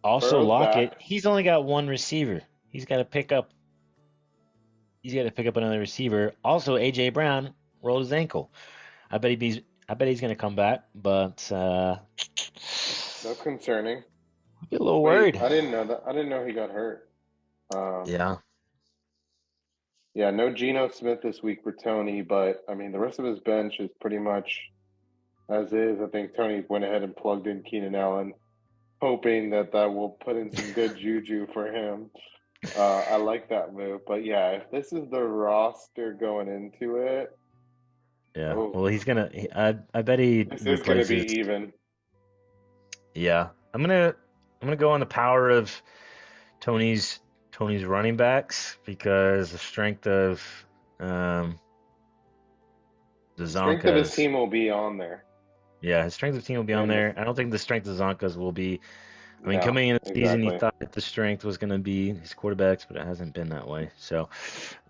also Burrow's Lockett. back. He's only got one receiver. He's got to pick up. He's got to pick up another receiver. Also, AJ Brown rolled his ankle. I bet he's going to come back, but That's concerning. I get a little Wait, worried. I didn't know that. I didn't know he got hurt. Um, Yeah. yeah, no Geno Smith this week for Tony, but I mean the rest of his bench is pretty much as is. I think Tony went ahead and plugged in Keenan Allen, hoping that that will put in some good juju for him. I like that move, but yeah, if this is the roster going into it, Yeah. oh, Well, I bet he this is going to replaces. be even. Yeah. I'm gonna go on the power of Tony's Tony's running backs because the strength of um the The strength of his Zonkas. team will be on there, Yeah, his strength of team will be on and there. I don't think the strength of Zonkas will be. I mean, no, coming in the season, you exactly. thought that the strength was going to be his quarterbacks, but it hasn't been that way. So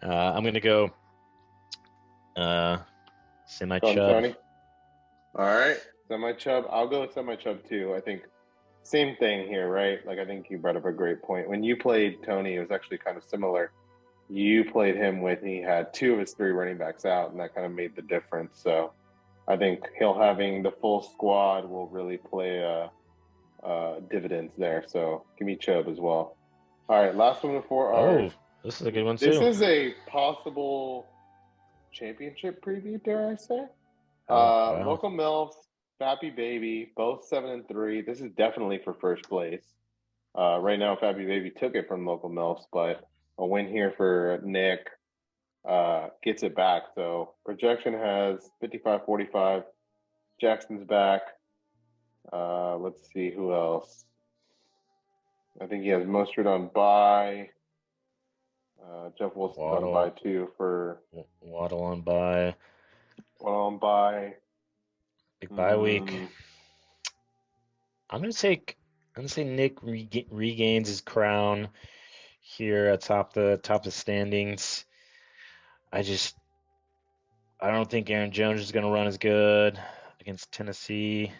I'm going to go uh, semi Going Chubb. Tony. All right, semi Chubb. I'll go with semi Chubb too. I think same thing here, right? Like I think you brought up a great point. When you played Tony, it was actually kind of similar. You played him when he had two of his three running backs out, and that kind of made the difference. So I think he'll having the full squad will really play dividends there. So give me Chubb as well. All right, last one before Oh, ours. this is a good one This too. is a possible championship preview, dare I say? Oh, wow. Local Mills, Fappy Baby, both 7-3. This is definitely for first place. Right now, Fappy Baby took it from Local Mills, but a win here for Nick gets it back. So projection has 55-45. Jackson's back. Let's see who else. I think he has Mostert on bye. Jeff Wilson's on bye Waddle, too for Waddle on by. on bye. Big bye week. Mm, I'm gonna say Nick regains his crown here atop the top of standings. I just I don't think Aaron Jones is gonna run as good against Tennessee.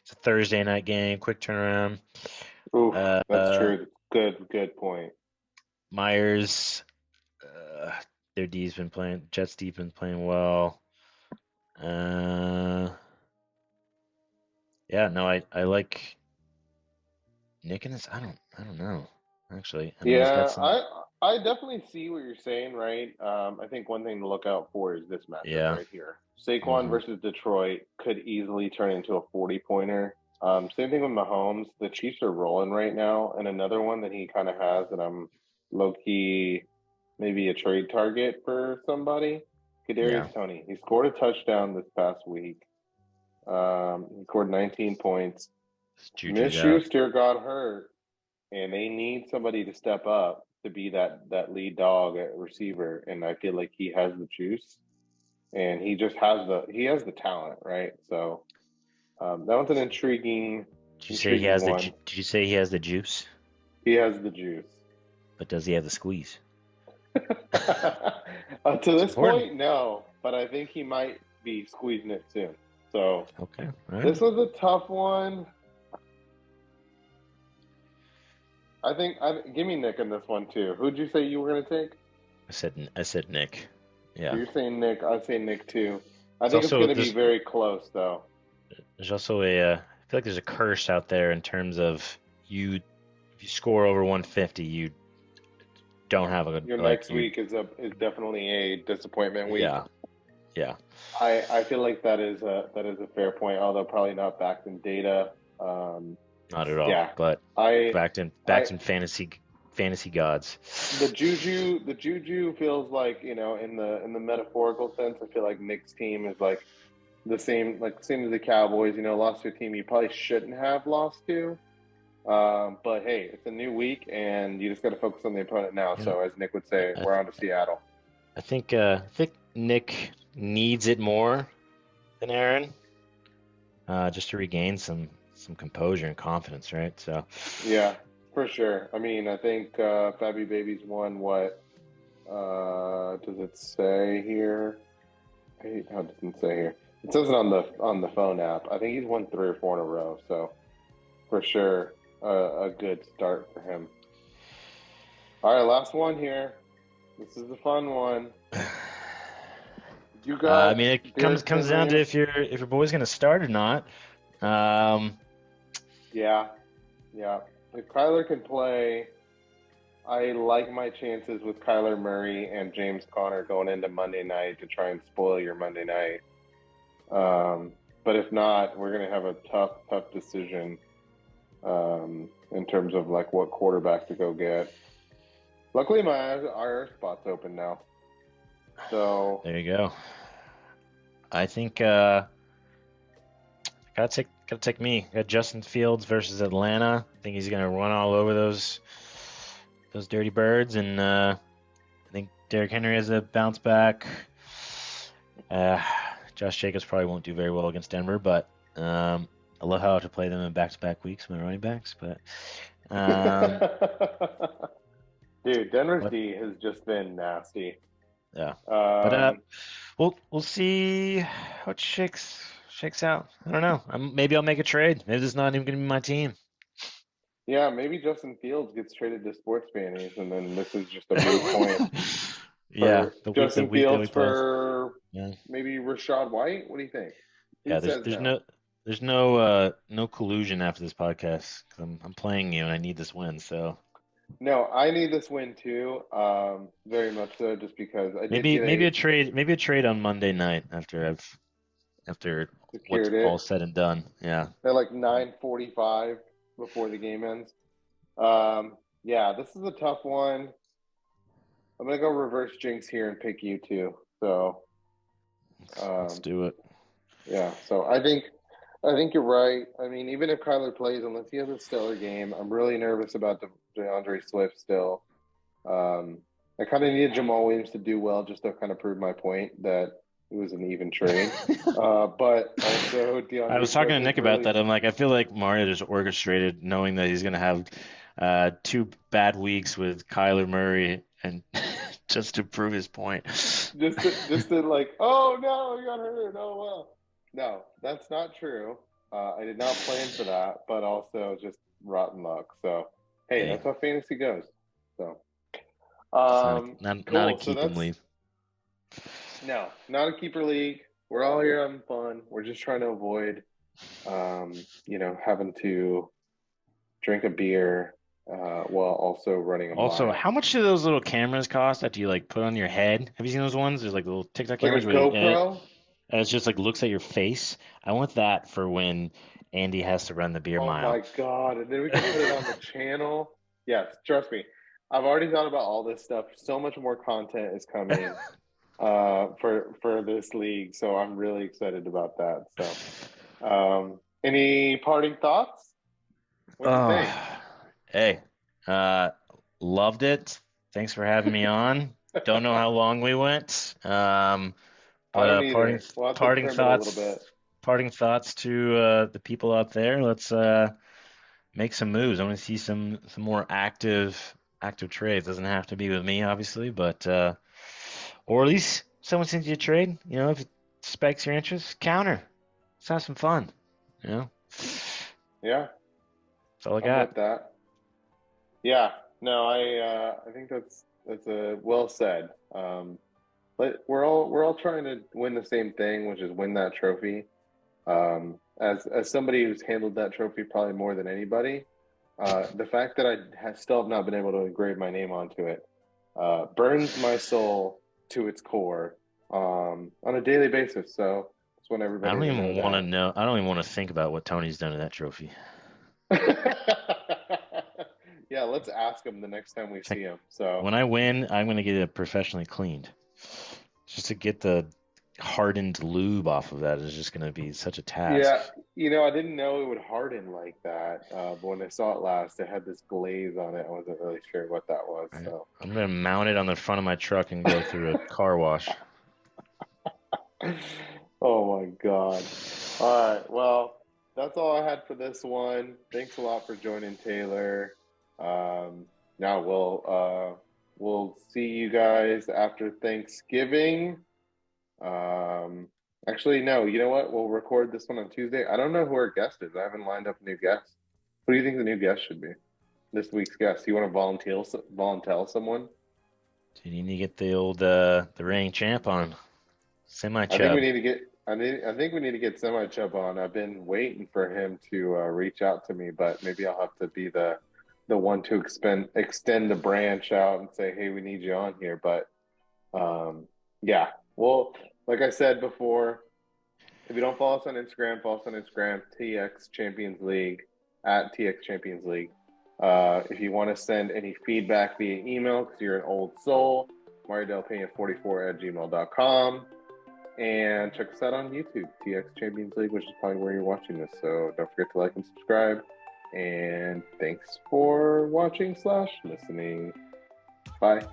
It's a Thursday night game, quick turnaround. oof, Uh, that's uh, true. Good point. Myers, their D's been playing. Jets D been playing well. Uh, yeah, no, I like Nick in this. I don't know actually. I mean, he's got Yeah, some. I definitely see what you're saying, right? I think one thing to look out for is this matchup Yeah. right here. Saquon Hmm. versus Detroit could easily turn into a 40-pointer. Same thing with Mahomes. The Chiefs are rolling right now, and another one that he kind of has that I'm low key maybe a trade target for somebody. Yeah, Kadarius Toney. He scored a touchdown this past week. He scored 19 points. Miss Juju's out. Schuster got hurt, and they need somebody to step up to be that lead dog at receiver. And I feel like he has the juice, and he has the talent, right? So that was an intriguing one. Did you say he has the juice? He has the juice. But does he have the squeeze? To It's this important. point, no, but I think he might be squeezing it soon. So Okay, all right. this was a tough one. Give me Nick in this one too. Who'd you say you were going to take? I said Nick. So Yeah. you're saying Nick. I'd say Nick too. I It's think it's also going to be very close though. there's also I feel like there's a curse out there in terms of you if you score over 150, you don't have a Your like next you. week is definitely a disappointment week. Yeah, yeah, I feel like that is a fair point, although probably not backed in data. Um, not at all. yeah, But I I backed in fantasy gods. the juju feels like, in the metaphorical sense. I feel like Nick's team is like the same as the Cowboys. Lost to a team you probably shouldn't have lost to. But hey, it's a new week, and you just got to focus on the opponent now. Yeah, So, as Nick would I, say, I, we're on to Seattle. I think Nick needs it more than Aaron, just to regain some composure and confidence, right? So, Yeah, for sure. I mean, I think Fabby Baby's won what? Does it say here? I hate how it doesn't say here. It says it on the phone app. I think he's won 3 or 4 in a row. So for sure, a good start for him. All right, last one here. This is the fun one. You I got mean, it comes Derrick comes down to Henry. if your boy's gonna start or not. Um, Yeah, yeah. If Kyler can play, I like my chances with Kyler Murray and James Conner going into Monday night to try and spoil your Monday night. But if not, we're going to have a tough decision in terms of like what quarterback to go get. Luckily, my IR spot's open now, so there you go. I think gotta take me. Got Justin Fields versus Atlanta. I think he's gonna run all over those dirty birds, and I think Derrick Henry has a bounce back. Uh, Josh Jacobs probably won't do very well against Denver, but I love how I have to play them in back-to-back weeks, my running backs. But um, dude, Denver's but D has just been nasty. yeah, but Um, we'll see how it shakes out. I don't know. Maybe I'll make a trade. Maybe this is not even gonna be my team. yeah, maybe Justin Fields gets traded to sports fannies, and then this is just a moot point Yeah, for the Justin week that we Fields play. for Yeah, maybe Rashad White. What do you think? Who yeah. says no? There's no collusion after this podcast 'cause I'm playing you and I need this win. So No, I need this win too. Very much so, just because I did get maybe a a trade on Monday night after what's secured all it said and done. Yeah. at like 9:45 before the game ends. Yeah, this is a tough one. I'm gonna go reverse jinx here and pick you two. So, Let's um, do it. yeah. So I think you're right. I mean, even if Kyler plays, unless he has a stellar game, I'm really nervous about the DeAndre Swift still. Um, I kind of needed Jamal Williams to do well just to kind of prove my point that it was an even trade. But also I DeAndre was talking Swift to is Nick about really that. I'm like, I feel like Mario just orchestrated, knowing that he's gonna have 2 bad weeks with Kyler Murray, and just to prove his point. just to like, oh no, he got hurt. Oh well. No, that's not true. I did not plan for that, but also just rotten luck. So hey, Hey, that's how fantasy goes. So it's not a cool. So keep 'em that's leave. no, not a keeper league. We're all here having fun. We're just trying to avoid, having to drink a beer while also running a Also, mile. how much do those little cameras cost that you like put on your head? Have you seen those ones? There's like little TikTok Like a cameras where GoPro. and it's just like looks at your face. I want that for when Andy has to run the beer Oh mile. my God. And then we can put it on the channel. Yes, trust me. I've already thought about all this stuff. So much more content is coming for this league. So I'm really excited about that. So any parting thoughts? What'd you think? Oh, hey, uh, loved it. Thanks for having me on. Don't know how long we went. I But don't either. We'll have to parting trim it a little bit. thoughts to the people out there. Let's make some moves. I want to see some more active trades. Doesn't have to be with me, obviously, but or at least someone sends you a trade. If it spikes your interest, counter. Let's have some fun. You know, Yeah, that's all I I'm got. with that. Yeah, no, I think that's a well said. But we're all trying to win the same thing, which is win that trophy. As somebody who's handled that trophy probably more than anybody, the fact that I still have not been able to engrave my name onto it burns my soul to its core on a daily basis. So just want I everybody don't to know even want to that. know. I don't even want to think about what Tony's done to that trophy. Yeah, let's ask him the next time we Check. see him. So When I win, I'm gonna get it professionally cleaned. Just to get the hardened lube off of that is just gonna be such a task. yeah, I didn't know it would harden like that. But when I saw it last, it had this glaze on it. I wasn't really sure what that was. Right? So, I'm gonna mount it on the front of my truck and go through a car wash. oh my God. All right. Well, that's all I had for this one. Thanks a lot for joining, Taylor. Now we'll see you guys after Thanksgiving. Um, actually, no. You know what? We'll record this one on Tuesday. I don't know who our guest is. I haven't lined up a new guest. Who do you think the new guest should be? This week's guest. You want to volunteer someone? So you need to get the old the reigning champ on semi I think we chub. need to get. I think we need to get Semi Chub on. I've been waiting for him to reach out to me, but maybe I'll have to be the one to extend the branch out and say, "Hey, we need you on here." But yeah. Well, like I said before, if you don't follow us on Instagram, follow us on Instagram, TX Champions League at TX Champions League. If you want to send any feedback via email because you're an old soul, Mario Del 44 at gmail.com. And check us out on YouTube, TX Champions League, which is probably where you're watching this. So don't forget to like and subscribe. And thanks for watching/listening. Bye.